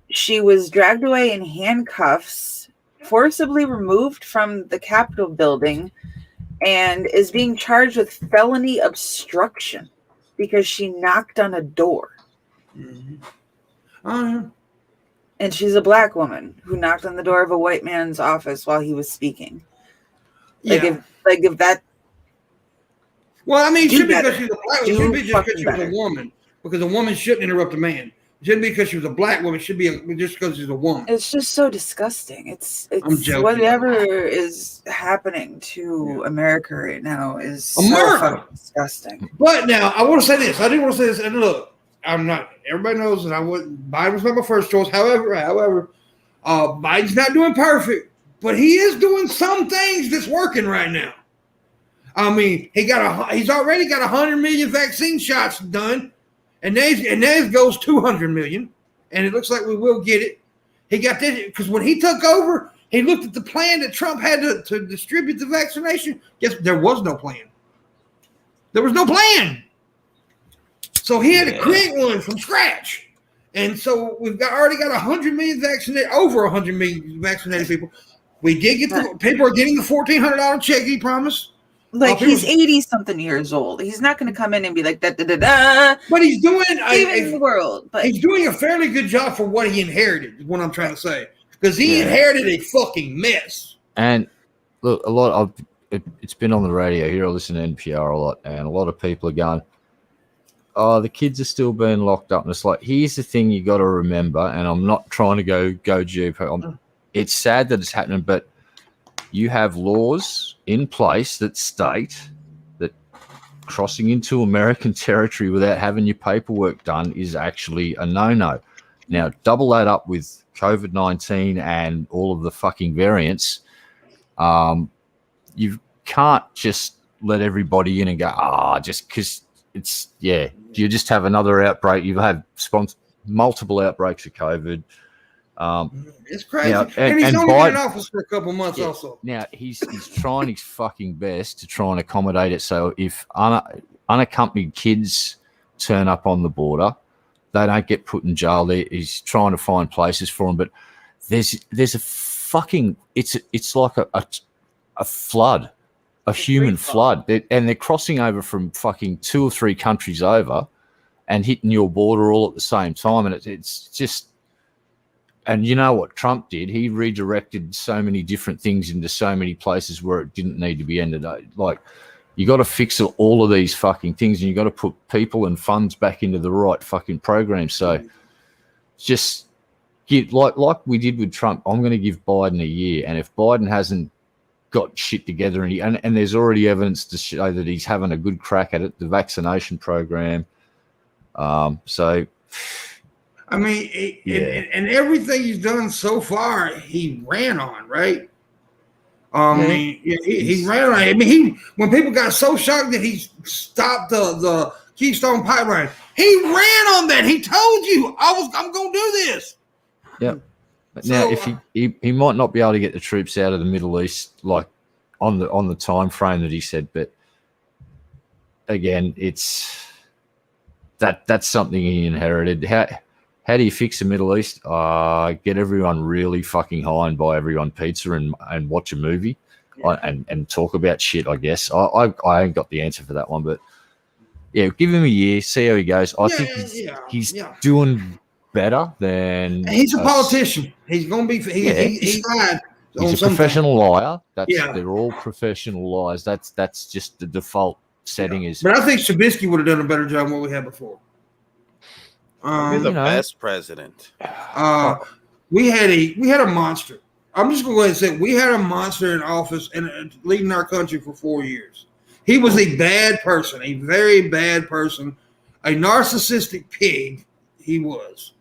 she was dragged away in handcuffs, forcibly removed from the Capitol building, and is being charged with felony obstruction because she knocked on a door. Mm-hmm. And she's a black woman who knocked on the door of a white man's office while he was speaking. If that. Well, I mean, it should be because she's a black woman. It shouldn't be just because she was a woman. Because a woman shouldn't interrupt a man. It shouldn't be because she was a black woman. It should be just because she's a woman. It's just so disgusting. It's whatever is happening to America right now is so fucking disgusting. But now, I want to say this. I do want to say this. And look, I'm not. Everybody knows that Biden was not my first choice. However, Biden's not doing perfect, but he is doing some things that's working right now. I mean, he's already got 100 million vaccine shots done, and now it goes 200 million, and it looks like we will get it. He got this because when he took over, he looked at the plan that Trump had to distribute the vaccination. Guess there was no plan. There was no plan. So he had to create one from scratch. And so we've already got 100 million vaccinated, over 100 million vaccinated people. We did get people are getting the $1,400 check he promised. Like he's 80-something years old. He's not going to come in and be like da da da da. But he's doing saving the world. But he's doing a fairly good job for what he inherited. Is what I'm trying to say, because he inherited a fucking mess. And look, it's been on the radio here. I listen to NPR a lot, and a lot of people are going, "Oh, the kids are still being locked up." And it's like, here's the thing you got to remember. And I'm not trying to go deep. It's sad that it's happening, but you have laws in place that state that crossing into American territory without having your paperwork done is actually a no-no. Now, double that up with COVID-19 and all of the fucking variants. You can't just let everybody in and go, just because it's, you just have another outbreak. You've had multiple outbreaks of COVID. It's crazy. Now, and he's only been in office for a couple months also. Now, he's trying his fucking best to try and accommodate it. So if unaccompanied kids turn up on the border, they don't get put in jail. He's trying to find places for them. But there's a fucking, it's like a flood, a human flood. And they're crossing over from fucking 2 or 3 countries over and hitting your border all at the same time. And it's just, and you know what Trump did? He redirected so many different things into so many places where it didn't need to be ended. Like, you got to fix all of these fucking things, and you got to put people and funds back into the right fucking program. So just get like we did with Trump. I'm going to give Biden a year, and if Biden hasn't got shit together, and there's already evidence to show that he's having a good crack at it, the vaccination program. So. I mean, and everything he's done so far, he ran on, right? I mean, he ran on. I mean, when people got so shocked that he stopped the Keystone Pipeline, he ran on that. He told you, I'm going to do this. Yeah. But now, if he might not be able to get the troops out of the Middle East, like on the time frame that he said, but again, that's something he inherited. How do you fix the Middle East? Get everyone really fucking high and buy everyone pizza and watch a movie and talk about shit, I guess. I ain't got the answer for that one, but give him a year, see how he goes. I think he's doing better than... He's a politician. He's going to be... He's a professional liar. They're all professional liars. That's just the default setting is... But I think Shabisky would have done a better job than what we had before. He's the best president. We had a monster. I'm just going to go ahead and say we had a monster in office and leading our country for 4 years. He was a bad person, a very bad person, a narcissistic pig. He was,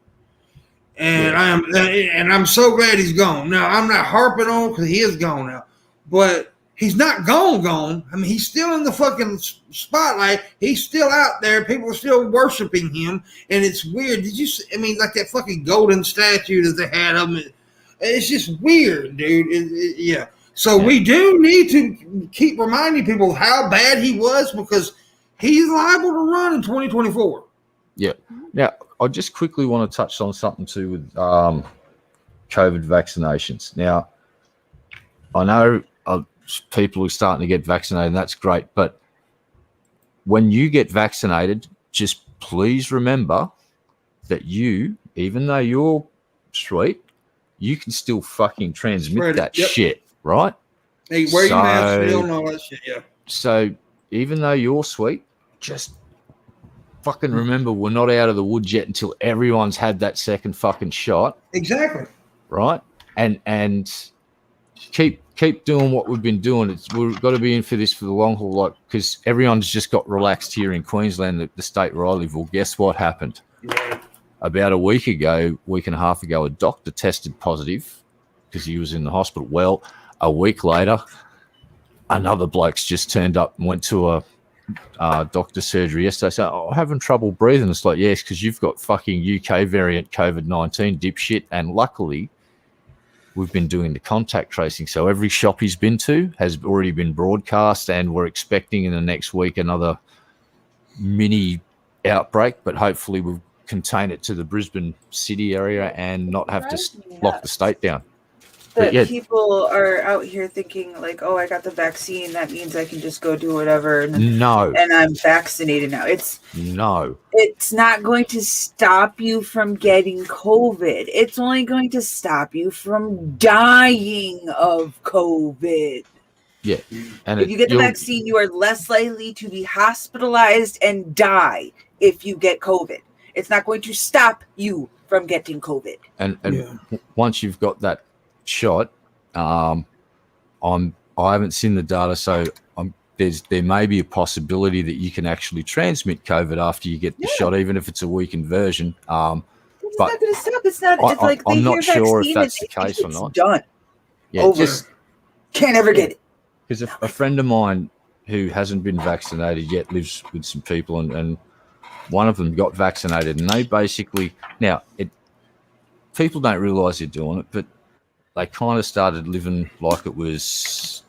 and I'm so glad he's gone. Now I'm not harping on because he is gone now, but he's not gone. I mean, he's still in the fucking spotlight. He's still out there. People are still worshiping him, and it's weird. Did you see? I mean, like that fucking golden statue that they had of him. It's just weird, dude. So we do need to keep reminding people how bad he was because he's liable to run in 2024. Yeah. Now, I just quickly want to touch on something too with COVID vaccinations. Now, I know people are starting to get vaccinated, and that's great. But when you get vaccinated, just please remember that even though you're sweet, you can still fucking transmit that shit, right? Hey, wear your mask and all that shit, yeah. So even though you're sweet, just fucking remember we're not out of the woods yet until everyone's had that second fucking shot. Exactly. Right? And keep doing what we've been doing. We've got to be in for this for the long haul, like, because everyone's just got relaxed here in Queensland, the state where I live. Well, guess what happened? Yeah. About a week and a half ago, a doctor tested positive because he was in the hospital. Well, a week later, another bloke's just turned up and went to a doctor's surgery yesterday. So I'm having trouble breathing. It's like, yes, because you've got fucking UK variant COVID-19 dipshit, and luckily we've been doing the contact tracing. So every shop he's been to has already been broadcast, and we're expecting in the next week another mini outbreak, but hopefully we'll contain it to the Brisbane city area and not have to lock the state down. That people are out here thinking like, oh, I got the vaccine, that means I can just go do whatever. And I'm vaccinated now. It's not going to stop you from getting COVID. It's only going to stop you from dying of COVID. Yeah. And if you get the vaccine, you are less likely to be hospitalized and die if you get COVID. It's not going to stop you from getting COVID. And once you've got that shot, I haven't seen the data, so there may be a possibility that you can actually transmit COVID after you get the shot, even if it's a weakened version. It's not going to stop. It's not. It's like I'm not sure if that's the case or not. Done. Yeah, over. Can't ever get it. Because a friend of mine who hasn't been vaccinated yet lives with some people, and one of them got vaccinated, and they basically people don't realise they're doing it, but they kind of started living like it was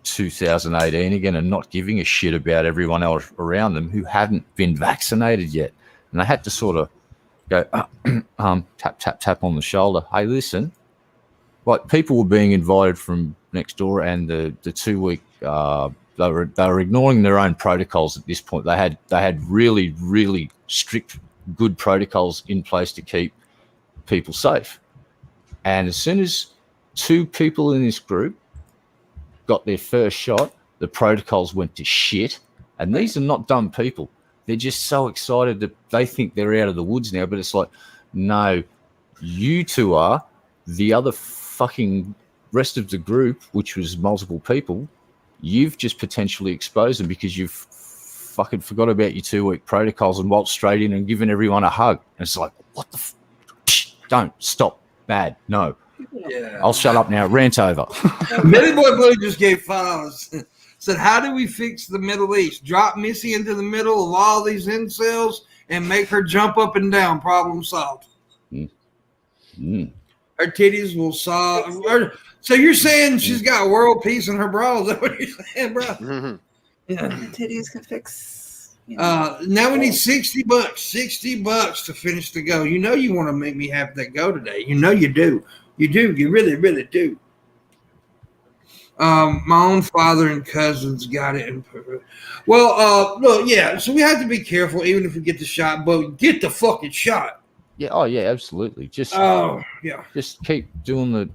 2018 again and not giving a shit about everyone else around them who hadn't been vaccinated yet. And they had to sort of go, tap, tap, tap on the shoulder. Hey, listen, like people were being invited from next door, and the 2 week, they were ignoring their own protocols at this point. They had really, really strict, good protocols in place to keep people safe. And as soon as 2 people in this group got their first shot, the protocols went to shit. And these are not dumb people. They're just so excited that they think they're out of the woods now. But it's like, no, you two are. The other fucking rest of the group, which was multiple people, you've just potentially exposed them because you've fucking forgot about your 2 week protocols and waltzed straight in and given everyone a hug. And it's like, what the don't stop. Bad. No. Yeah. I'll shut up now. Rant over. Millie Boy Blue just gave $5. Said, how do we fix the Middle East? Drop Missy into the middle of all these incels and make her jump up and down. Problem solved. Her titties will solve. So you're saying she's got world peace in her bra? Is that what you're saying, bro? Mm-hmm. Yeah. Titties can fix. Now we need $60. $60 to finish the go. You know you want to make me have that go today. You know you do. You do. You really, really do. My own father and cousins got it. Look, yeah. So we have to be careful, even if we get the shot. But get the fucking shot. Yeah. Oh, yeah. Absolutely. Just keep doing the.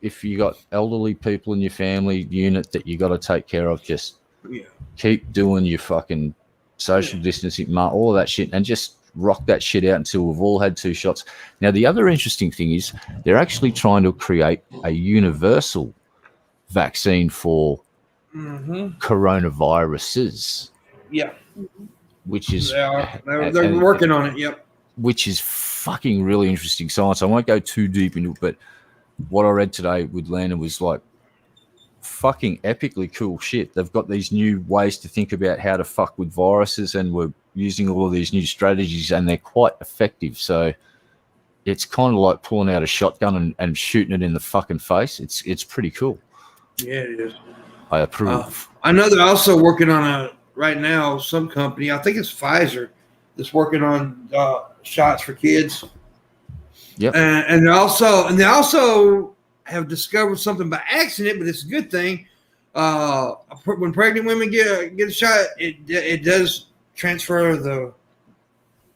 If you got elderly people in your family unit that you got to take care of, just keep doing your fucking social distancing, all of that shit, and just rock that shit out until we've all had 2 shots. Now, the other interesting thing is they're actually trying to create a universal vaccine for coronaviruses. Yeah. Which is... They're working on it, yep. Which is fucking really interesting science. I won't go too deep into it, but what I read today with Landon was like, fucking epically cool shit. They've got these new ways to think about how to fuck with viruses, and we're using all of these new strategies, and they're quite effective. So it's kind of like pulling out a shotgun and shooting it in the fucking face. It's pretty cool. Yeah, it is. I approve. I know they're also working on right now, some company, I think it's Pfizer, that's working on shots for kids. Yep. And they also have discovered something by accident, but it's a good thing. When pregnant women get a shot, it does transfer the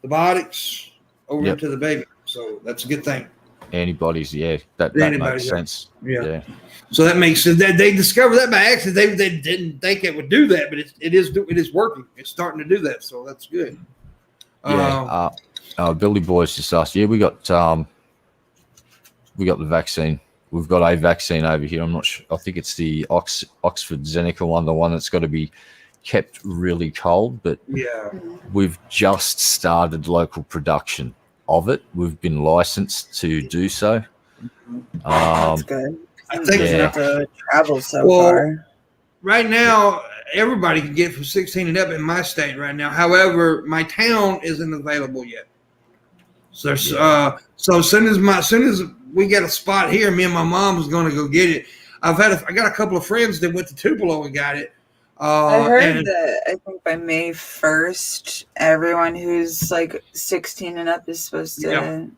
biotics over to the baby, so that's a good thing. Antibodies, that makes sense. Yeah. So that makes sense. They discovered that by accident. They didn't think it would do that, but it is working. It's starting to do that, so that's good. Billy Boy's just asked. Yeah, we got the vaccine. We've got a vaccine over here. I'm not sure. I think it's the Oxford Zeneca one, the one that's got to be kept really cold. But we've just started local production of it. We've been licensed to do so. That's good. I think you have to travel so far. right now, everybody can get from 16 and up in my state right now. However, my town isn't available yet. So, so as soon as we get a spot here, me and my mom is going to go get it. I got a couple of friends that went to Tupelo and got it. I heard that I think by May 1st, everyone who's like 16 and up is supposed to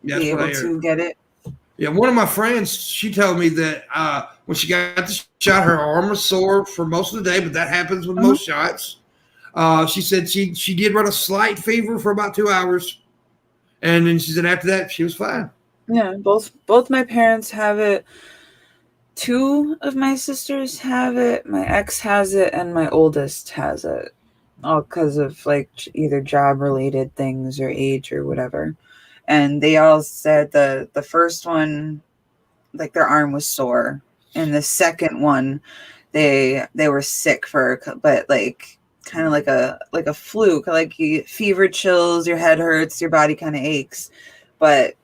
be able to get it. Yeah, one of my friends, she told me that when she got the shot, her arm was sore for most of the day, but that happens with most shots. She said she did run a slight fever for about 2 hours, and then she said after that she was fine. Yeah, both my parents have it. 2 of my sisters have it. My ex has it, and my oldest has it. All because of like either job related things or age or whatever. And they all said the first one, like their arm was sore, and the second one, they were sick but like kind of like a fluke, like you fever, chills, your head hurts, your body kind of aches, but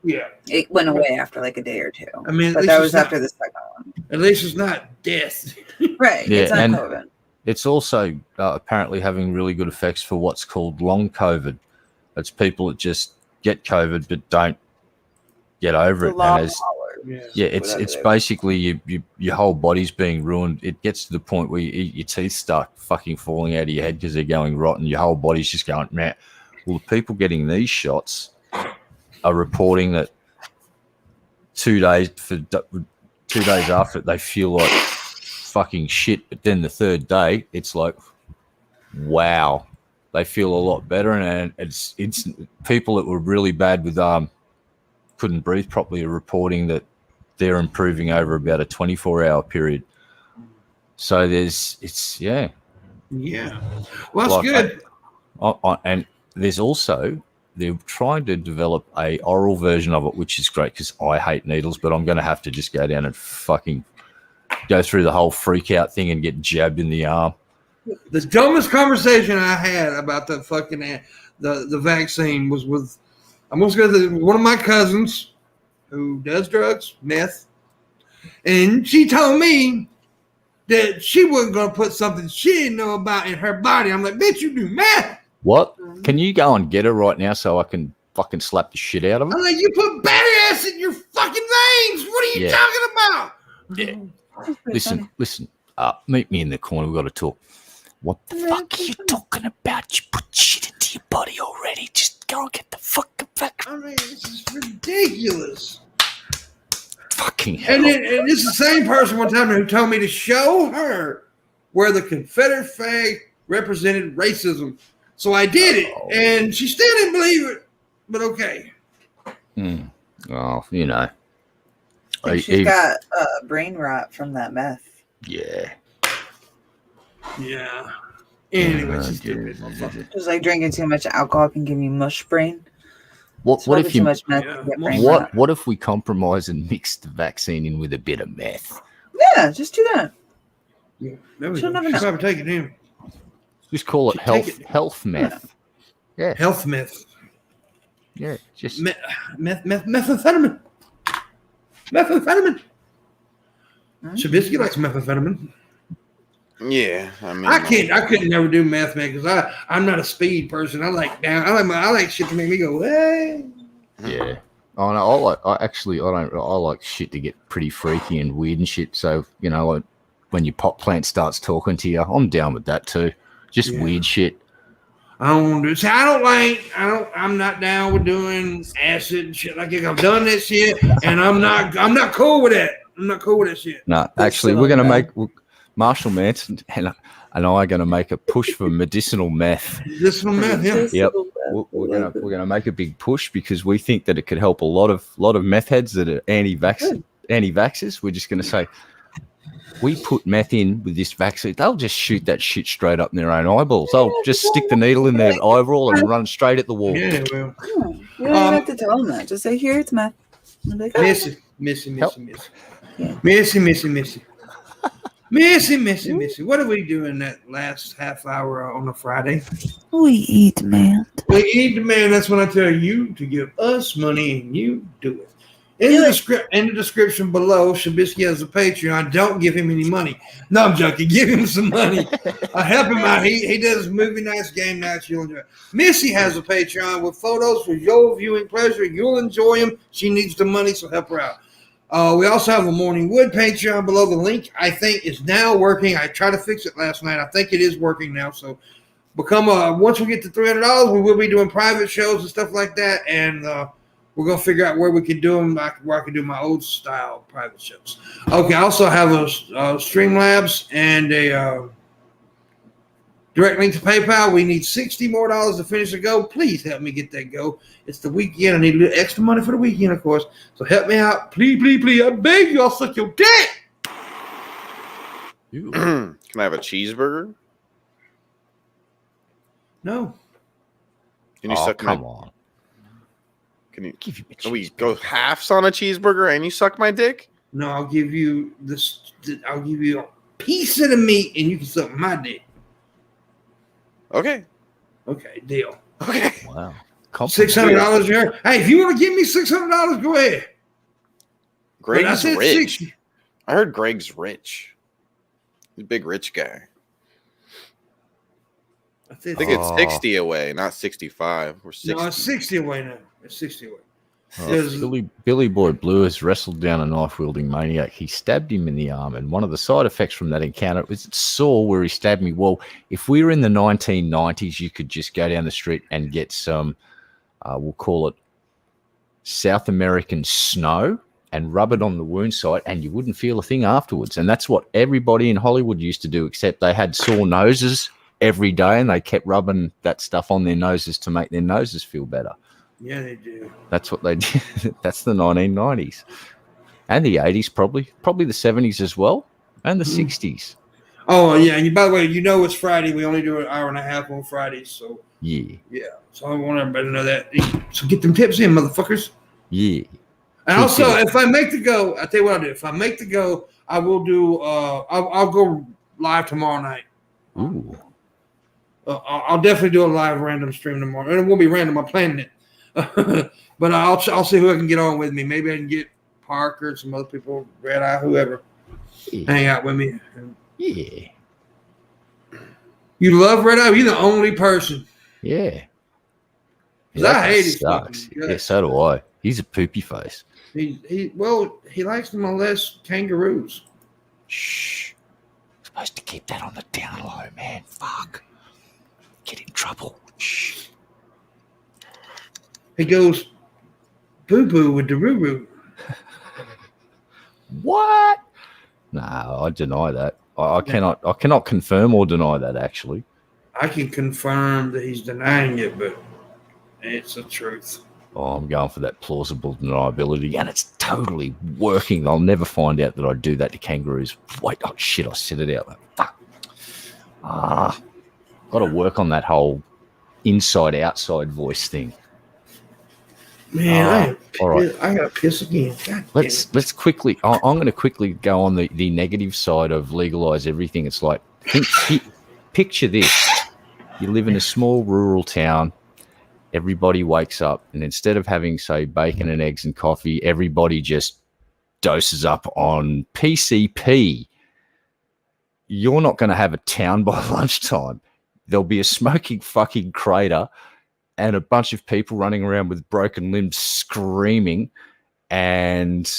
it went away after like a day or 2. I mean, but that was after the second one. At least it's not death, right? Yeah, it's not and COVID. it's also apparently having really good effects for what's called long COVID. It's people that just get COVID but don't get over it. And it's basically your whole body's being ruined. It gets to the point where your teeth start fucking falling out of your head because they're going rotten. Your whole body's just going, man. Well, the people getting these shots are reporting that 2 days after it, they feel like fucking shit, but then the third day it's like, wow, they feel a lot better. And it's people that were really bad with couldn't breathe properly are reporting that they're improving over about a 24-hour period. So well, that's like, good. And there's also, they're trying to develop a oral version of it, which is great because I hate needles, but I'm going to have to just go down and fucking go through the whole freak out thing and get jabbed in the arm. The dumbest conversation I had about the fucking the vaccine was with, I'm going to go to one of my cousins who does drugs, meth, and she told me that she wasn't going to put something she didn't know about in her body. I'm like, bitch, you do meth. What? Can you go and get her right now so I can fucking slap the shit out of her? I'm like, you put battery acid in your fucking veins. What are you talking about? Yeah. Listen. Meet me in the corner. We've got to talk. What the fuck are you talking about? You put shit into your body already. Just go and get the fucking vaccine. I mean, this is ridiculous. Fucking hell. And this is the same person one time who told me to show her where the Confederate flag represented racism. So I did it, and she still didn't believe it. But okay. Oh, you know. She's got brain rot from that meth. Yeah. Yeah. Anyway, she's stupid. Just like drinking too much alcohol can give you mush brain. What if you? Too much meth get brain rot. What if we compromise and mix the vaccine in with a bit of meth? Yeah, just do that. Yeah, there we go. She's probably taking him. Just call it health meth. Yeah. Health meth. Yeah. Just methamphetamine. Methamphetamine. Shabisky likes methamphetamine. Yeah, I mean, I couldn't never do meth, man, because I'm not a speed person. I like shit to make me go, hey. Yeah. Oh no, I like shit to get pretty freaky and weird and shit. So you know, like, when your pot plant starts talking to you, I'm down with that too. Just weird shit. I don't want to do it. See, I'm not down with doing acid and shit like that. I've done that shit, and I'm not cool with that. I'm not cool with that shit. No, actually, we're gonna make Marshall Manson and I are gonna make a push for medicinal meth. Medicinal meth, yeah. Yep. We're gonna make a big push because we think that it could help a lot of meth heads that are anti-vaxxers. We're just gonna say, we put meth in with this vaccine, they'll just shoot that shit straight up in their own eyeballs. They'll just stick the needle in their eyeball and run straight at the wall. Yeah, well. You don't even have to tell them that. Just say, here, it's meth. Like, Missy. Missy. What are we doing that last half hour on a Friday? We eat demand. We eat demand. That's when I tell you to give us money and you do it. In the description below, Shabisky has a Patreon. Don't give him any money. No, I'm joking. Give him some money. Help him out. He does movie nights, game nights. You'll enjoy it. Missy has a Patreon with photos for your viewing pleasure. You'll enjoy them. She needs the money, so help her out. We also have a Morning Wood Patreon below. The link, I think, is now working. I tried to fix it last night. I think it is working now. So once we get to $300, we will be doing private shows and stuff like that. And we're going to figure out where we can do them, where I can do my old style private shows. Okay, I also have a Streamlabs and a direct link to PayPal. We need $60 more to finish the go. Please help me get that go. It's the weekend. I need a little extra money for the weekend, of course. So help me out. Please, please, please. I beg you. I'll suck your dick. Can I have a cheeseburger? No. Can you suck my... Come on. Can we go halves on a cheeseburger and you suck my dick? No, I'll give you this. I'll give you a piece of the meat and you can suck my dick. Okay. Okay, deal. Okay. Wow. $600 here. Hey, if you want to give me $600, go ahead. Greg's rich. 60. I heard Greg's rich. He's a big rich guy. I think it's 60 away, not 65. Or 60. No, it's 60 away now. It's 60 away. Billy Boy Blue has wrestled down a knife-wielding maniac. He stabbed him in the arm, and one of the side effects from that encounter was it sore where he stabbed me. Well, if we were in the 1990s, you could just go down the street and get some, we'll call it South American snow, and rub it on the wound site, and you wouldn't feel a thing afterwards. And that's what everybody in Hollywood used to do, except they had sore noses every day, and they kept rubbing that stuff on their noses to make their noses feel better. Yeah, they do. That's what they did. That's the 1990s. And the 80s, probably the 70s as well, and the 60s. Oh, yeah. And by the way, it's Friday. We only do an hour and a half on Fridays. So, yeah. So I want everybody to know that. So get them tips in, motherfuckers. Yeah. And also, if I make the go, I'll tell you what I'll do. If I make the go, I will do, I'll go live tomorrow night. Ooh. I'll definitely do a live random stream tomorrow. And it won't be random. I'm planning it. But I'll see who I can get on with me. Maybe I can get Parker, some other people, Red Eye, whoever, hang out with me. Yeah. You love Red Eye? You're the only person. Yeah. I hate his sucks. fucking guts. Yeah, so do I. He's a poopy face. He likes to molest kangaroos. Shh. Supposed to keep that on the down low, man. Fuck. Get in trouble. Shh. He goes boo-boo with the roo-roo. What? No, I deny that. I cannot confirm or deny that, actually. I can confirm that he's denying it, but it's the truth. Oh, I'm going for that plausible deniability, and it's totally working. I'll never find out that I do that to kangaroos. Wait, oh shit, I said it out. Fuck. Got to work on that whole inside-outside voice thing. Man, all right. I got to piss again. God Let's quickly. I'm going to quickly go on the negative side of legalize everything. It's like picture this: you live in a small rural town. Everybody wakes up, and instead of having, say, bacon and eggs and coffee, everybody just doses up on PCP. You're not going to have a town by lunchtime. There'll be a smoking fucking crater and a bunch of people running around with broken limbs screaming. And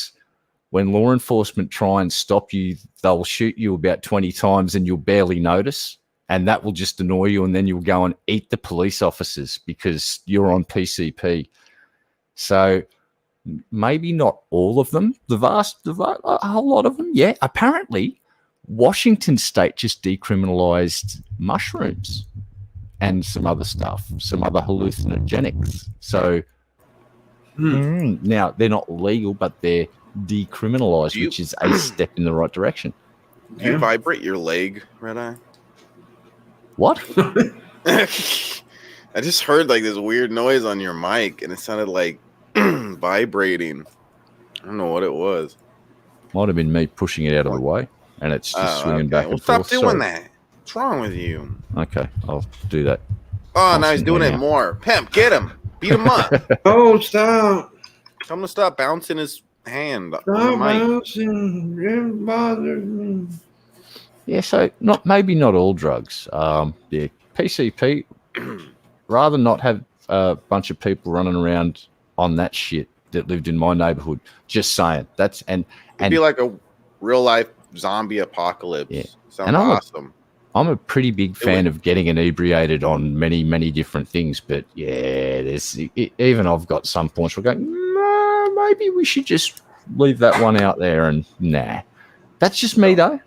when law enforcement try and stop you, they'll shoot you about 20 times and you'll barely notice. And that will just annoy you, and then you'll go and eat the police officers because you're on PCP. So maybe not all of them, a whole lot of them. Yeah, apparently Washington State just decriminalized mushrooms and some other stuff, some other hallucinogenics. So now they're not legal, but they're decriminalized, which is a step in the right direction. Do you vibrate your leg, Red Eye? What? I just heard like this weird noise on your mic, and it sounded like vibrating. I don't know what it was. Might have been me pushing it out of the way, and it's just swinging back and forth. Stop doing that. What's wrong with you? Okay, I'll do that. Oh, now he's doing it more. Pimp, get him. Beat him up. Oh, stop. Tell him to stop bouncing his hand on Stop the mic. bouncing, it bothers me. Yeah, so maybe not all drugs. Yeah, PCP. Rather not have a bunch of people running around on that shit that lived in my neighborhood. Just saying. It'd be like a real life zombie apocalypse. Yeah. Sounds And awesome. I'm a pretty big fan of getting inebriated on many, many different things. But yeah, even I've got some points where I go, nah, maybe we should just leave that one out there. And nah, that's just me though.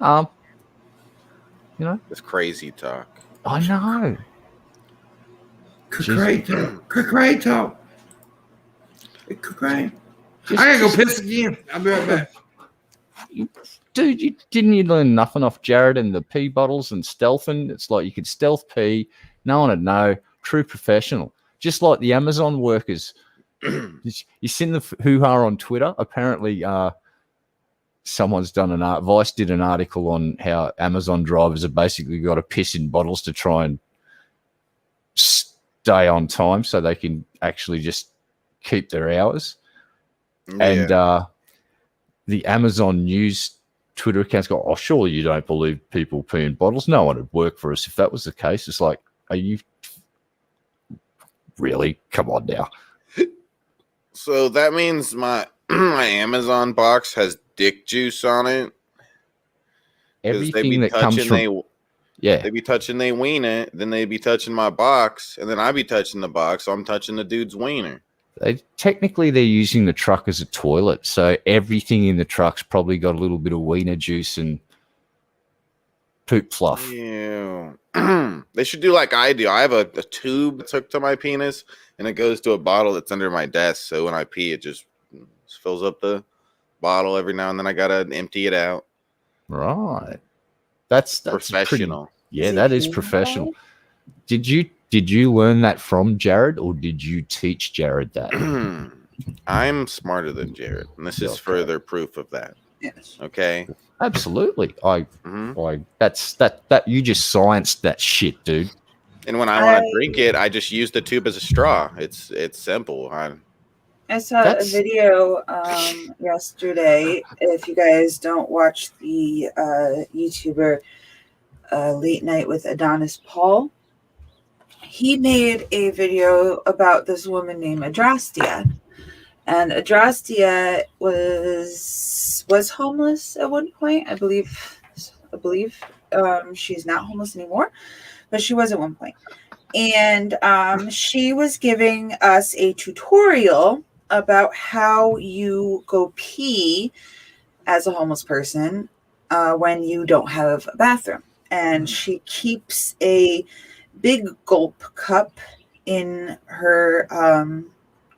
You know, It's crazy talk. I know. Great talk. I gotta go piss again. I'll be right back. Dude, didn't you learn nothing off Jared and the pee bottles and stealthing? It's like you could stealth pee. No one would know. True professional. Just like the Amazon workers. You seen the hoo-ha on Twitter? Apparently, someone's done Vice did an article on how Amazon drivers have basically got to piss in bottles to try and stay on time so they can actually just keep their hours. Yeah. And the Amazon news Twitter accounts go, oh, surely you don't believe people pee in bottles? No one would work for us if that was the case. It's like, are you really? Come on now. So that means my Amazon box has dick juice on it. Everything that comes from... They be touching, they ween it, then they be touching my box, and then I be touching the box, so I'm touching the dude's wiener. Technically, they're using the truck as a toilet, so everything in the truck's probably got a little bit of wiener juice and poop fluff. Yeah. They should do like I do. I have a tube that's hooked to my penis, and it goes to a bottle that's under my desk, so when I pee, it just fills up the bottle every now and then. I gotta empty it out. Right. That's professional. That is professional. Did you learn that from Jared, or did you teach Jared that? I'm smarter than Jared, and this is further proof of that. Yes. Okay. Absolutely. That's you just scienced that shit, dude. And when I want to drink it, I just use the tube as a straw. It's simple. I saw a video yesterday. If you guys don't watch the YouTuber Late Night with Adonis Paul, he made a video about this woman named Adrastia. And Adrastia was homeless at one point. I believe she's not homeless anymore, but she was at one point. And she was giving us a tutorial about how you go pee as a homeless person when you don't have a bathroom. And she keeps a big gulp cup in her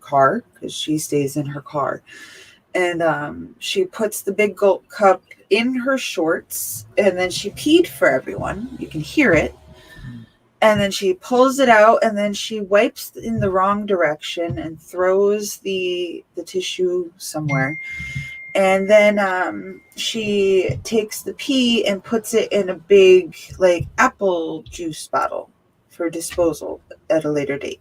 car, because she stays in her car. And she puts the big gulp cup in her shorts, and then she peed for everyone. You can hear it. And then she pulls it out, and then she wipes in the wrong direction and throws the tissue somewhere. And then she takes the pee and puts it in a big, like, apple juice bottle for disposal at a later date.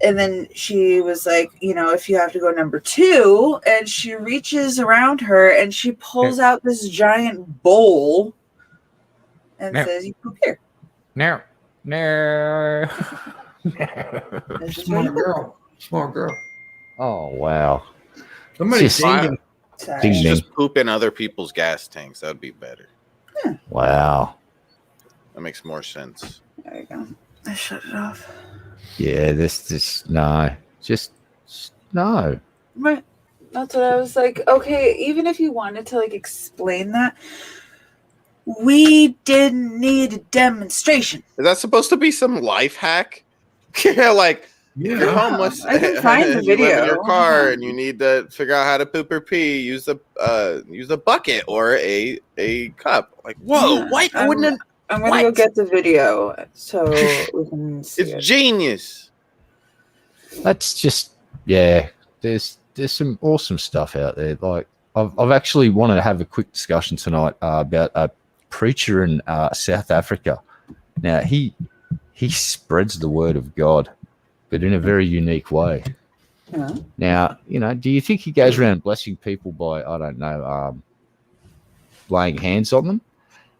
And then she was like, if you have to go number 2, and she reaches around her and she pulls out this giant bowl and says, you poop here. No. Smart girl. Oh, wow. Somebody singing. Just poop in other people's gas tanks. That would be better. Yeah. Wow. That makes more sense. There you go. I shut it off. Yeah, no. Just no. Right. That's what I was like, okay, even if you wanted to, like, explain that, we didn't need a demonstration. Is that supposed to be some life hack? You're homeless. I can find the video. You live in your car and you need to figure out how to poop or pee. Use a bucket or a cup. Like, whoa, Yeah, what? I'm gonna go get the video so we can see it. It's genius. That's just There's some awesome stuff out there. Like I've actually wanted to have a quick discussion tonight about a preacher in South Africa. Now he spreads the word of God, but in a very unique way. Yeah. Now, do you think he goes around blessing people by, I don't know, laying hands on them?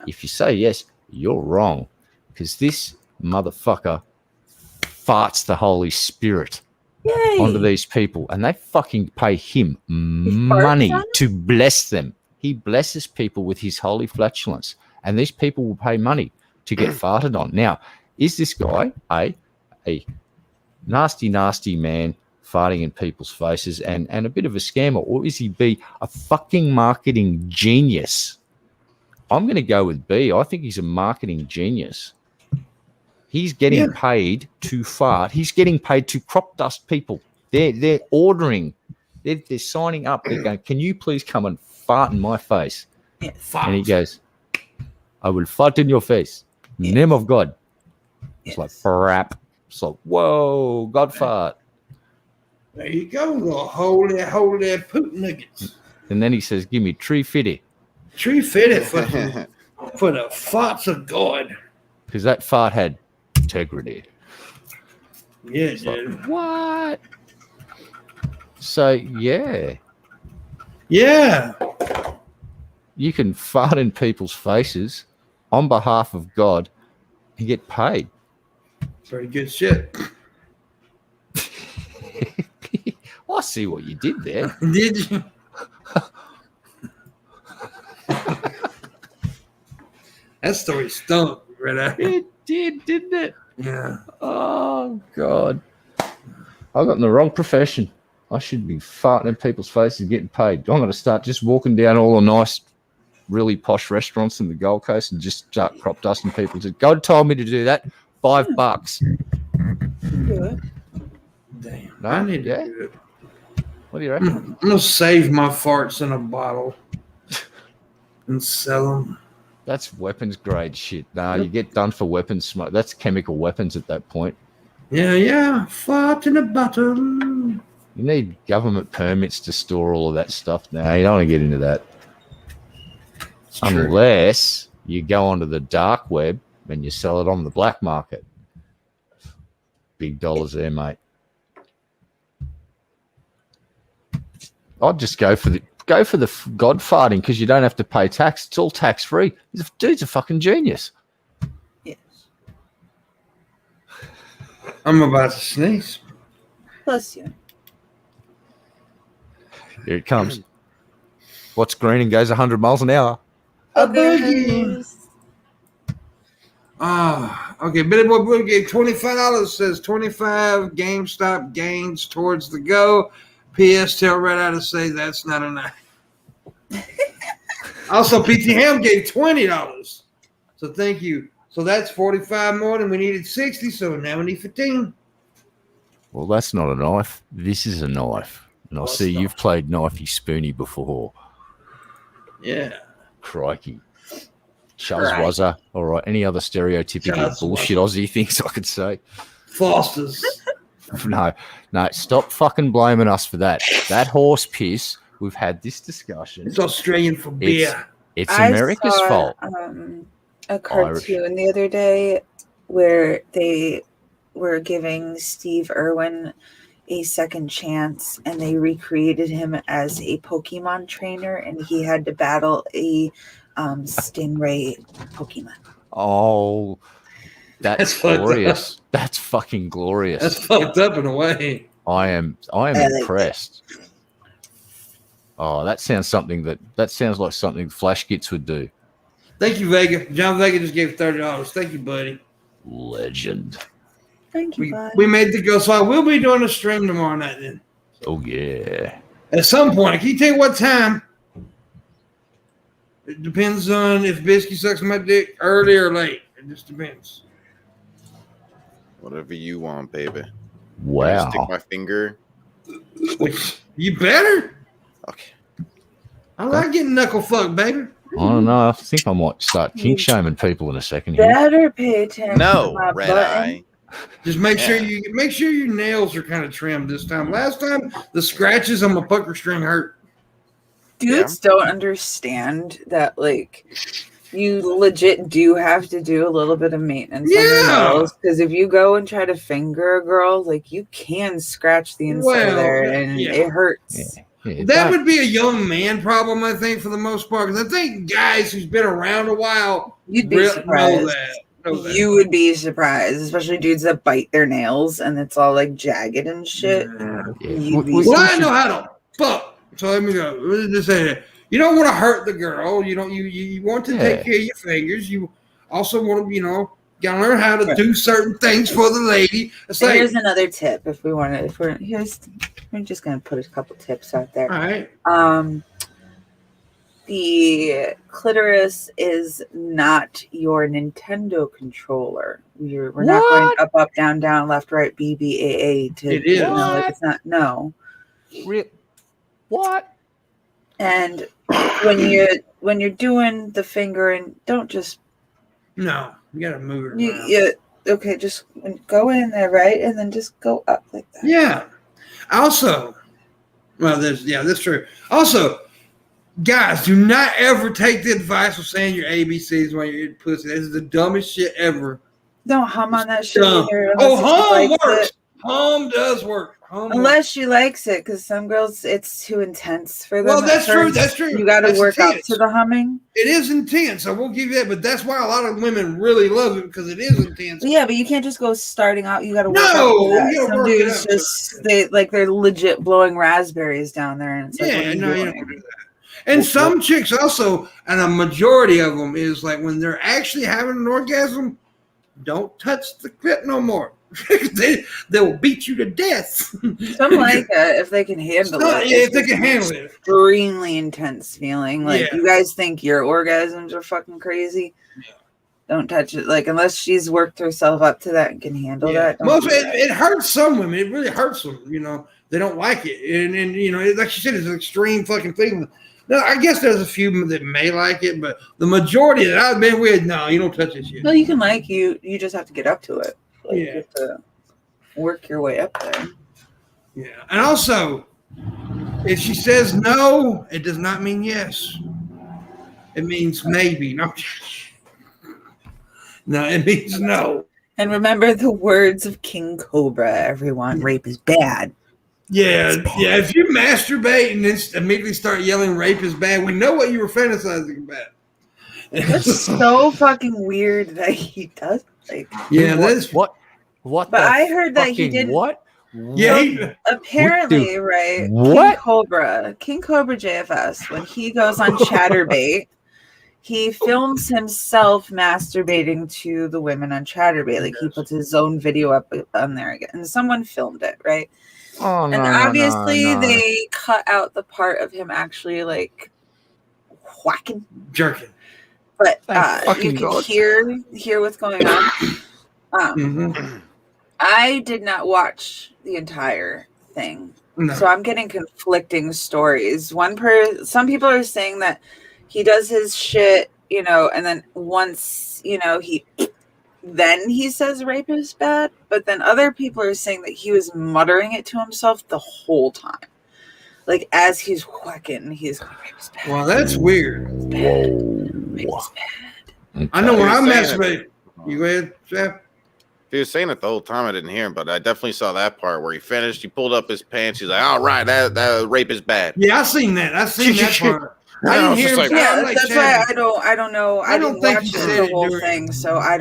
If you say yes, you're wrong, because this motherfucker farts the Holy Spirit Yay. onto these people, and they fucking pay him farts money on them? to bless them. He blesses people with his holy flatulence, and these people will pay money to get farted on. Now, is this guy a nasty, nasty man farting in people's faces and a bit of a scammer, or is he B, a fucking marketing genius? I'm going to go with B. I think he's a marketing genius. He's getting paid to fart. He's getting paid to crop dust people. They're ordering. They're signing up. They're going, can you please come and fart in my face? And he goes, I will fart in your face. In the name of God. It's like, crap. It's like, whoa, God fart. There you go, little holy poop nuggets. And then he says, give me 350. 350 for the farts of God. Because that fart had integrity. Yeah, It's like, dude. what? So, yeah. Yeah. You can fart in people's faces on behalf of God and get paid. Pretty good shit. I see what you did there. Did you? That story stunk right out. It did, didn't it? Yeah. Oh, God. I got in the wrong profession. I should be farting in people's faces and getting paid. I'm going to start just walking down all the nice, really posh restaurants in the Gold Coast and just start crop dusting people. God told me to do that. $5. Do it. Damn. No? I need to Yeah? do it. What do you reckon? I'm going to save my farts in a bottle and sell them. That's weapons grade shit. Nah, you get done for weapons smoke. That's chemical weapons at that point. Yeah. Fart in a bottle. You need government permits to store all of that stuff. Now, you don't want to get into that. It's true. Unless you go onto the dark web and you sell it on the black market. Big dollars there, mate. I'd just go for the God farting because you don't have to pay tax. It's all tax free. Dude's a fucking genius. Yes. I'm about to sneeze. Bless you. Here it comes. What's green and goes 100 miles an hour? A boogie. Okay. Billy Boy Blue gave $25. Says 25 GameStop gains towards the go. PS tell right out to say that's not enough. Also, PT Ham gave $20. So thank you. So that's 45 more than we needed 60. So now we need 15. Well, that's not a knife. This is a knife. And I see you've played knifey spoony before. Yeah. Crikey. Charles Wazza. All right. Any other stereotypical Charles bullshit Aussie things I could say? Foster's. No. Stop fucking blaming us for that. That horse piss. We've had this discussion. It's Australian for beer. It's America's fault. A cartoon the other day where they were giving Steve Irwin a second chance and they recreated him as a Pokemon trainer and he had to battle a stingray Pokemon. Oh, that's glorious. That's fucking glorious. That's fucked up in a way. I am impressed. Oh, that sounds like something Flash Gits would do. Thank you, Vega. John Vega just gave $30. Thank you, buddy. Legend. Thank you, bud. We made the go. So I will be doing a stream tomorrow night then. Oh, yeah. At some point. I can't tell you what time. It depends on if Bisky sucks my dick early or late. It just depends. Whatever you want, baby. Wow. Stick my finger. You better. Okay. I like getting knuckle fucked, baby. I don't know. I think I might start kink shaming people in a second here. Better pay attention. No, to my red button. eye. Just make sure your nails are kind of trimmed this time. Last time the scratches on my pucker string hurt. Dudes don't understand that, like, You legit do have to do a little bit of maintenance on your Yeah. nails, because if you go and try to finger a girl, like you can scratch the inside of there and yeah. it hurts. Yeah, That would be a young man problem, I think, for the most part. Because I think guys who's been around a while You'd be know surprised. that. You would be surprised, especially dudes that bite their nails and it's all like jagged and shit. Yeah. You'd be Well, I know how to fuck. So let me go. Let's just say that. You don't want to hurt the girl. You don't. You want to take care of your fingers. You also want to, gotta learn how to do certain things for the lady. It's like, here's another tip if we want to. We're just gonna put a couple tips out there. all right. The clitoris is not your Nintendo controller. We're not going up, up, down, down, left, right, B, B, A, A. It is. No, like it's not. No. What? And when you're doing the fingering, don't just. No, you gotta move it around. Okay, just go in there, right, and then just go up like that. Yeah. Also, that's true. Also, guys, do not ever take the advice of saying your ABCs when you're eating pussy. This is the dumbest shit ever. Don't hum on that shit either. Hum works. Hum does work. Unless she likes it, because some girls, it's too intense for them. Well, that's true. That's true. You got to work up to the humming. It is intense. I won't give you that, but that's why a lot of women really love it, because it is intense. Yeah, but you can't just go starting out. You got to work up to that. You Some dudes just they're legit blowing raspberries down there, and it's like, you don't do that. And some chicks also, and a majority of them is like when they're actually having an orgasm, don't touch the clit no more. they will beat you to death. Some like that if they can handle it. Yeah, if they can handle it. Extremely intense feeling. Like you guys think your orgasms are fucking crazy. Yeah. Don't touch it. Like unless she's worked herself up to that and can handle that. It hurts some women. It really hurts them. They don't like it, and like you said, it's an extreme fucking thing. No, I guess there's a few that may like it, but the majority that I've been with, no, you don't touch this shit. No, you can you just have to get up to it. You have to work your way up there. Yeah. And also, if she says no, it does not mean yes. It means maybe. No, it means no. And remember the words of King Cobra, everyone. Rape is bad. Yeah. If you masturbate and then immediately start yelling rape is bad, we know what you were fantasizing about. It's so fucking weird that he does. That's what. But I heard that he didn't. What? Yeah. Apparently, right? What? King Cobra JFS, when he goes on Chatterbait, he films himself masturbating to the women on Chatterbait. Like he puts his own video up on there again, and someone filmed it, right? Oh, and obviously they cut out the part of him actually like whacking, jerking. But you can hear what's going on. I did not watch the entire thing, so I'm getting conflicting stories. Some people are saying that he does his shit, and then once he says rape is bad. But then other people are saying that he was muttering it to himself the whole time, like as he's whacking, he's going, rape is bad. Well, that's weird. Rape is bad. I know when I masturbate. You go ahead, Jeff. He was saying it the whole time. I didn't hear him, but I definitely saw that part where he finished. He pulled up his pants. He's like, "All right, that rape is bad." Yeah, I seen that. part. I didn't hear him. That's why I don't know. I didn't think watch the whole thing, so I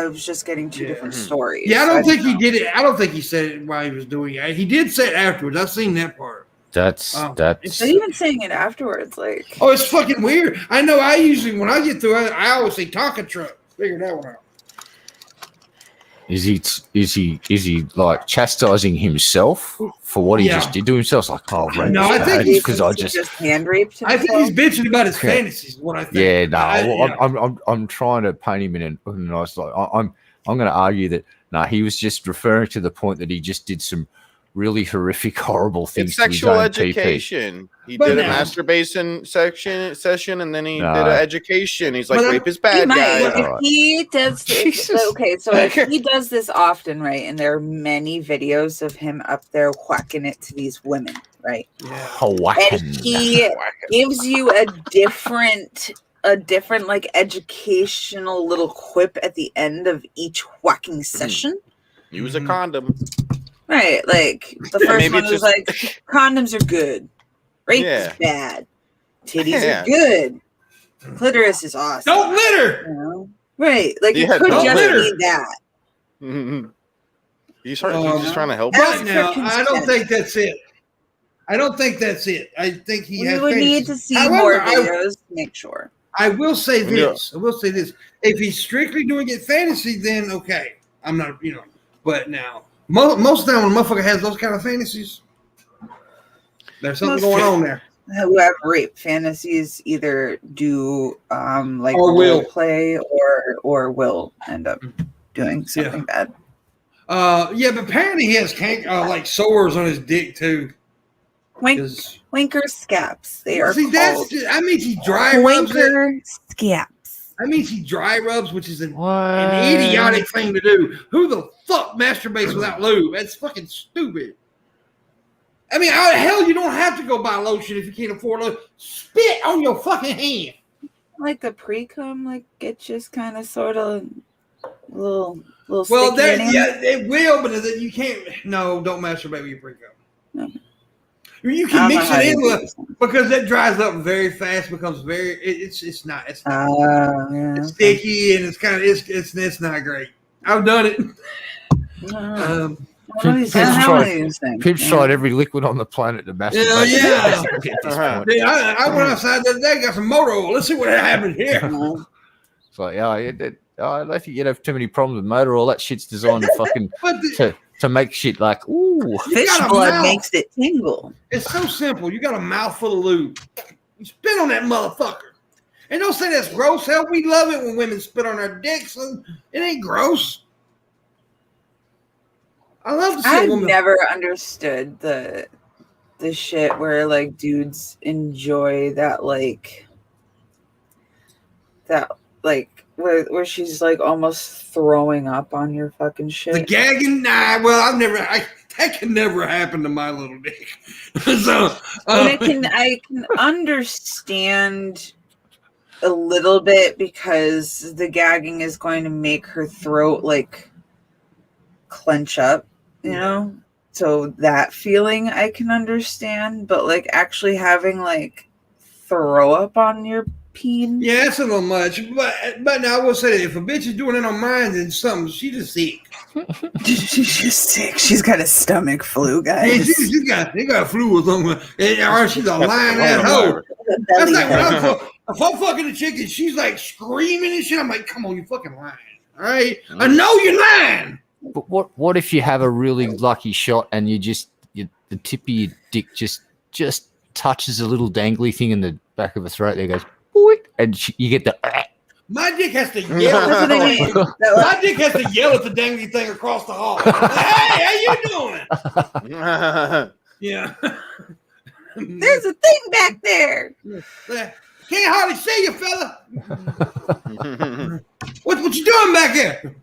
was just getting two different stories. Yeah, I don't think he did it. I don't think he said it while he was doing it. He did say it afterwards. I've seen that part. That's. But even saying it afterwards, like. Oh, it's fucking weird. I know. I usually when I get through it, I always say "Tonka truck." Figure that one out. Is he like chastising himself for what he just did to himself? It's like, I think he's because I just hand raped himself. I think he's bitching about his fantasies. What I think. Yeah, no, I'm trying to paint him in a nice light. I'm going to argue that he was just referring to the point that he just did some really horrific, horrible things. It's sexual education. He did a masturbation session, and then he did an education. He's like, rape is bad, guys. If he does if he does this often, right, and there are many videos of him up there whacking it to these women, right? Yeah. And he gives you a different a different like educational little quip at the end of each whacking session. Use a condom. Right, like the first Maybe one it's was just- like condoms are good, rape is bad, titties Yeah. are good, clitoris is awesome. Don't litter. You know? Right, like Yeah, it could don't just litter. be that. He's just trying to help. Ask Right for now, I don't consent. think that's it. I don't think that's it. I think he We has. would need fantasies. to see However, more videos to make sure. I will say Yeah. this. I will say this. If he's strictly doing it fantasy, then okay. I'm not, But now, most of the time when a motherfucker has those kind of fantasies, there's something going on there. Who have rape fantasies either do like Or will. role play or will end up doing something bad. Yeah, but apparently he has like sores on his dick too. Wanker scaps. They are See, called I mean, he dry rubs it. wanker scaps. I mean, he dry rubs, which is an What? idiotic thing to do. Who the fuck masturbates without lube? That's fucking stupid. I mean, hell, you don't have to go buy lotion if you can't afford it. Spit on your fucking hand. Like the pre-cum, like it just kind of sort of little. Well, sticky in it. it will, but you can't. No, don't masturbate with your pre-cum. No. You I can don't mix know how it to in do with this one. because it dries up very fast. Becomes very. It's not. Yeah. It's sticky and it's kind of it's not great. I've done it. Pimp's Pimp's tried every liquid on the planet to masturbate. Yeah. At this Uh-huh. point. I went outside the other day, got some motor oil. Let's see what happened here. It's like, I don't think you'd have too many problems with motor oil. That shit's designed to fucking But to make shit like, ooh. Fish got a blood mouth. makes it tingle. it's so simple. You got a mouthful of lube. You spit on that motherfucker. And don't say that's gross. Hell, we love it when women spit on our dicks. And it ain't gross. I love to see a I've woman. never understood the shit where like dudes enjoy that where she's like almost throwing up on your fucking shit. The gagging, nah. Well, that can never happen to my little dick. So, And I can understand a little bit because the gagging is going to make her throat like clench up, you know? So that feeling I can understand, but like actually having like throw up on your peen. yeah, that's a little much. But now I will say that if a bitch is doing it on mine, then something, she just sick. She's just sick. She's got a stomach flu, Yeah, guys. she got flu or something. Or she's a lying ass hoe. That's like when if I'm fucking a chick and she's like screaming and shit, I'm like, come on, you fucking lying. All right? I know you're lying. But what if you have a really lucky shot and the tip of your dick just touches a little dangly thing in the back of the throat? There goes, boink, and you get the. My dick has to yell. That's what I mean. My dick has to yell at the dangly thing across the hall. Hey, how you doing? Yeah. There's a thing back there. Can't hardly see you, fella. What you doing back here?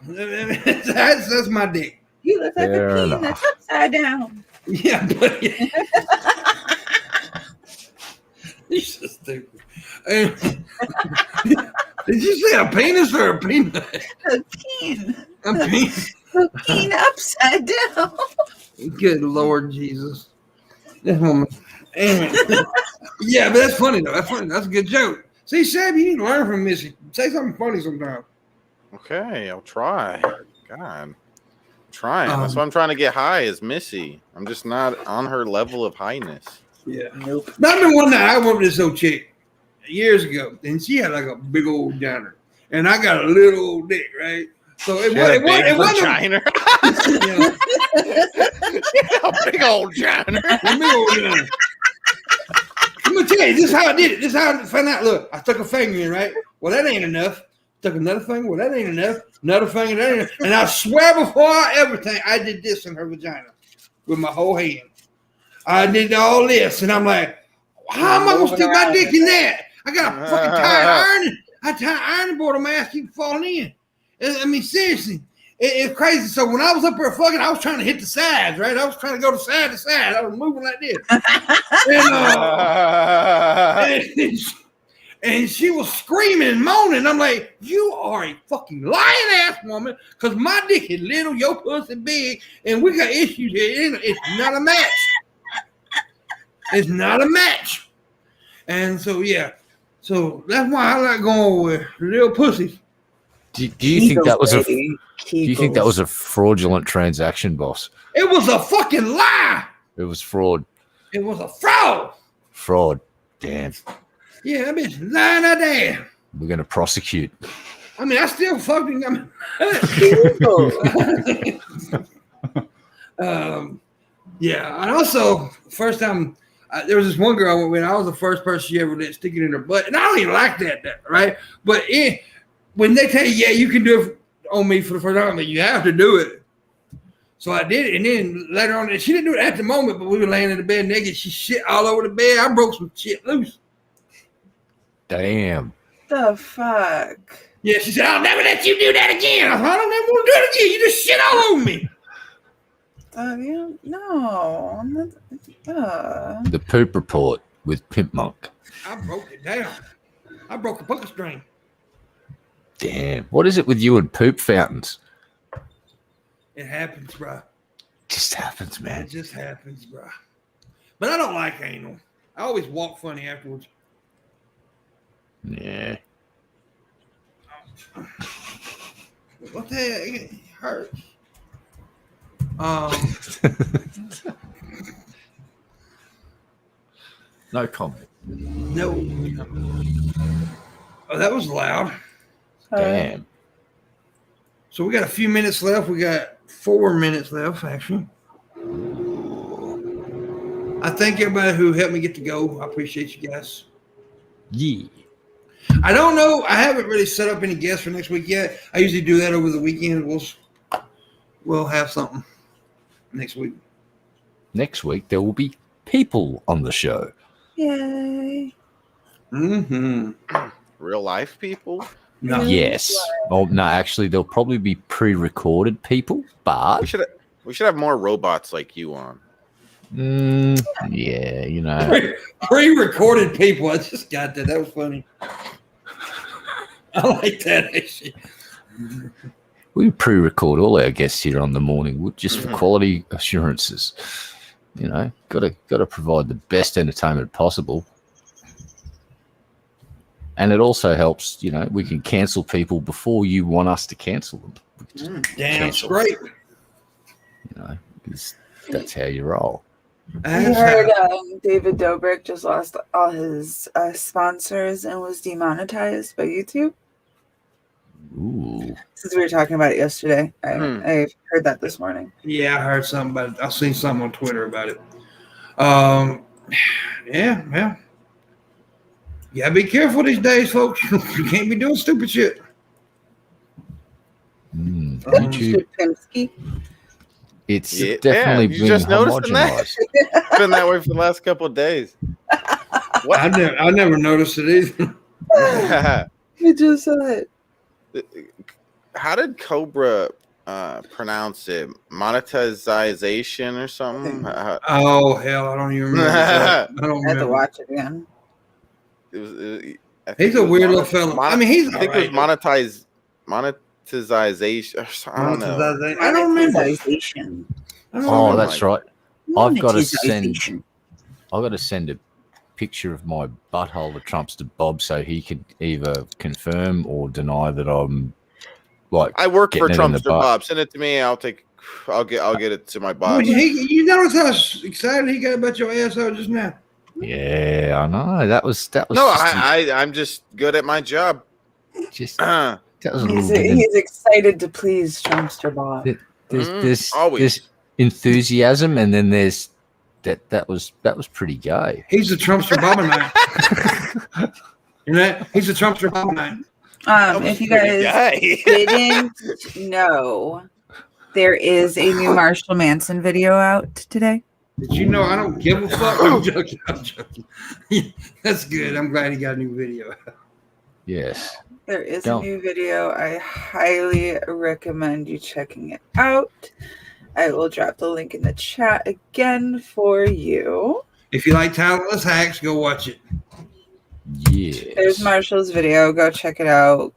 That's my dick. You look like Fair a peen enough. that's upside down. Yeah, but you're so stupid. Did you say a penis or a peanut? A peen. A penis. A peen upside down. Good Lord Jesus. This woman. Anyway. Yeah, but that's funny though. That's funny. That's a good joke. See, Sab, you need to learn from Missy. Say something funny sometime. Okay, I'll try. God, I'm trying. That's why I'm trying to get high as Missy. I'm just not on her level of highness. Yeah. Nope. Now, I remember one night I went with this old chick years ago, and she had like a big old vagina, and I got a little old dick, right? So it wasn't vagina. A big old vagina. a big old vagina. I'm gonna tell you, this is how I did it. This is how I found out. Look, I stuck a finger in, right? Well, that ain't enough. Stuck another finger. Well, that ain't enough. Another finger. That ain't enough. And I swear before I ever think I did this in her vagina with my whole hand. I did all this, and I'm like, how am I gonna stick my dick in that? I got a fucking tired ironing board on my ass, keep falling in. I mean, seriously, it's crazy. So when I was up there fucking, I was trying to hit the sides, right? I was trying to go side to side. I was moving like this. And she was screaming and moaning. I'm like, you are a fucking lying ass woman, because my dick is little, your pussy big, and we got issues here. It's not a match. It's not a match. And so, yeah. So that's why I like going with little pussies. Do you think that was a fraudulent transaction, boss? It was a fucking lie. It was fraud. It was a fraud. Fraud. Damn. Yeah, I mean, lying out there. We're going to prosecute. I mean, I still fucking. Yeah, and also, first time, there was this one girl I went with. I was the first person she ever let stick it in her butt, and I don't even like that, right? But when they tell you, yeah, you can do it on me for the first time, but you have to do it. So I did it, and then later on, and she didn't do it at the moment, but we were laying in the bed naked. She shit all over the bed. I broke some shit loose. Damn. The fuck? Yeah, she said, I'll never let you do that again. I said, I don't ever want to do it again. You just shit all over me. Yeah, no. The poop report with Pimpmunk. I broke it down. I broke a bucket string. Damn. What is it with you and poop fountains? It happens, bro. It just happens, man. It just happens, bro. But I don't like anal. I always walk funny afterwards. Yeah. What the hell? It hurts. No comment. No. Oh, that was loud. Damn. So we got a few minutes left. We got 4 minutes left, actually. I thank everybody who helped me get to go. I appreciate you guys. Yeah. I don't know. I haven't really set up any guests for next week yet. I usually do that over the weekend. We'll have something next week. Next week, there will be people on the show. Yay. Mm-hmm. Real life people? No. Yes. Oh, no, actually, there'll probably be pre-recorded people, but... We should have more robots like you on. Yeah, you know. Pre-recorded people. I just got that. That was funny. I like that, actually. We pre-record all our guests here on the morning just for quality assurances. You know, got to provide the best entertainment possible. And it also helps, you know, we can cancel people before you want us to cancel them. Damn straight. You know, because that's how you roll. I heard David Dobrik just lost all his sponsors and was demonetized by YouTube. Ooh. Since we were talking about it yesterday. I heard that this morning. Yeah, I heard something about it. I've seen something on Twitter about it. Yeah. You gotta be careful these days, folks. You can't be doing stupid shit. YouTube. Pimpsky. It's definitely you been just noticing that? homogenized. It's been that way for the last couple of days. What? I never noticed it either. You just said it. How did Cobra pronounce it? Monetization or something? Oh hell, I don't even remember. I don't I have to remember. watch it again. He's a weird little fella. I mean, he's. I think it was monetization. I don't know. I don't remember. Monetization. Oh, that's right. I've got to Monetization. send a picture of my butthole to Trumpster Bob so he could either confirm or deny that I'm like. I work for getting it in the Trumpster butt. Bob. Send it to me. I'll get it to my boss. You notice how excited he got about your asshole just now? Yeah, I know. That was. No, I'm just good at my job. Just that was a little He's, bit. he's excited to please Trumpster Bob. There's always enthusiasm, and then there's that was pretty gay. He's a Trumpster Bobinite. You know, he's a Trumpster Bobinite. If you guys didn't know, there is a new Marshall Manson video out today. Did you know I don't give a fuck? I'm joking. That's good. I'm glad he got a new video. Yes. There is a new video. I highly recommend you checking it out. I will drop the link in the chat again for you. If you like talentless hacks, go watch it. Yes. There's Marshall's video. Go check it out.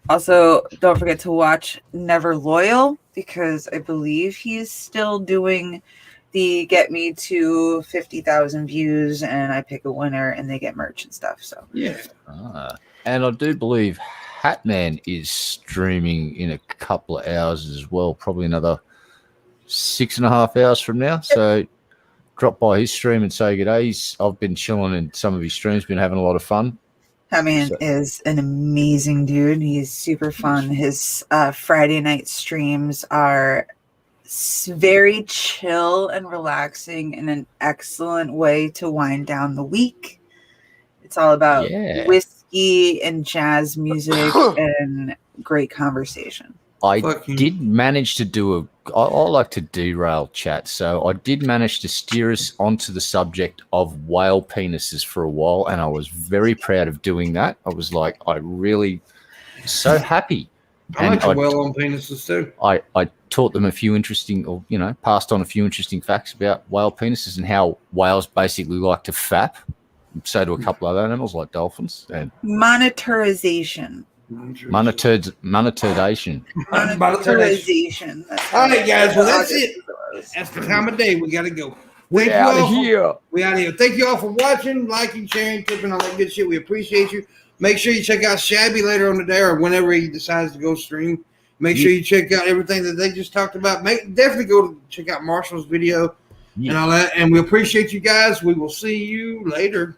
Also, don't forget to watch Never Loyal because I believe he's still doing the get me to 50,000 views and I pick a winner and they get merch and stuff. So Yeah. And I do believe Hatman is streaming in a couple of hours as well, probably another 6.5 hours from now. So drop by his stream and say good day. I've been chilling in some of his streams, been having a lot of fun. that man is an amazing dude. He's super fun. His Friday night streams are very chill and relaxing and an excellent way to wind down the week. It's all about whiskey and jazz music and great conversation. I did manage to do I like to derail chat, so I did manage to steer us onto the subject of whale penises for a while, and I was very proud of doing that. I was like, I really so happy. I like to whale on penises too. I taught them a few interesting, or passed on a few interesting facts about whale penises and how whales basically like to fap. So do a couple other animals like dolphins. And monetization. Monetization. Monetization. All right, guys. Well, that's it. That's the time of day. We got to go. We out of here. We out of here. Thank you all for watching, liking, sharing, tipping, all that good shit. We appreciate you. Make sure you check out Shabby later on today or whenever he decides to go stream. Make sure you check out everything that they just talked about. Definitely go check out Marshall's video and all that. And we appreciate you guys. We will see you later.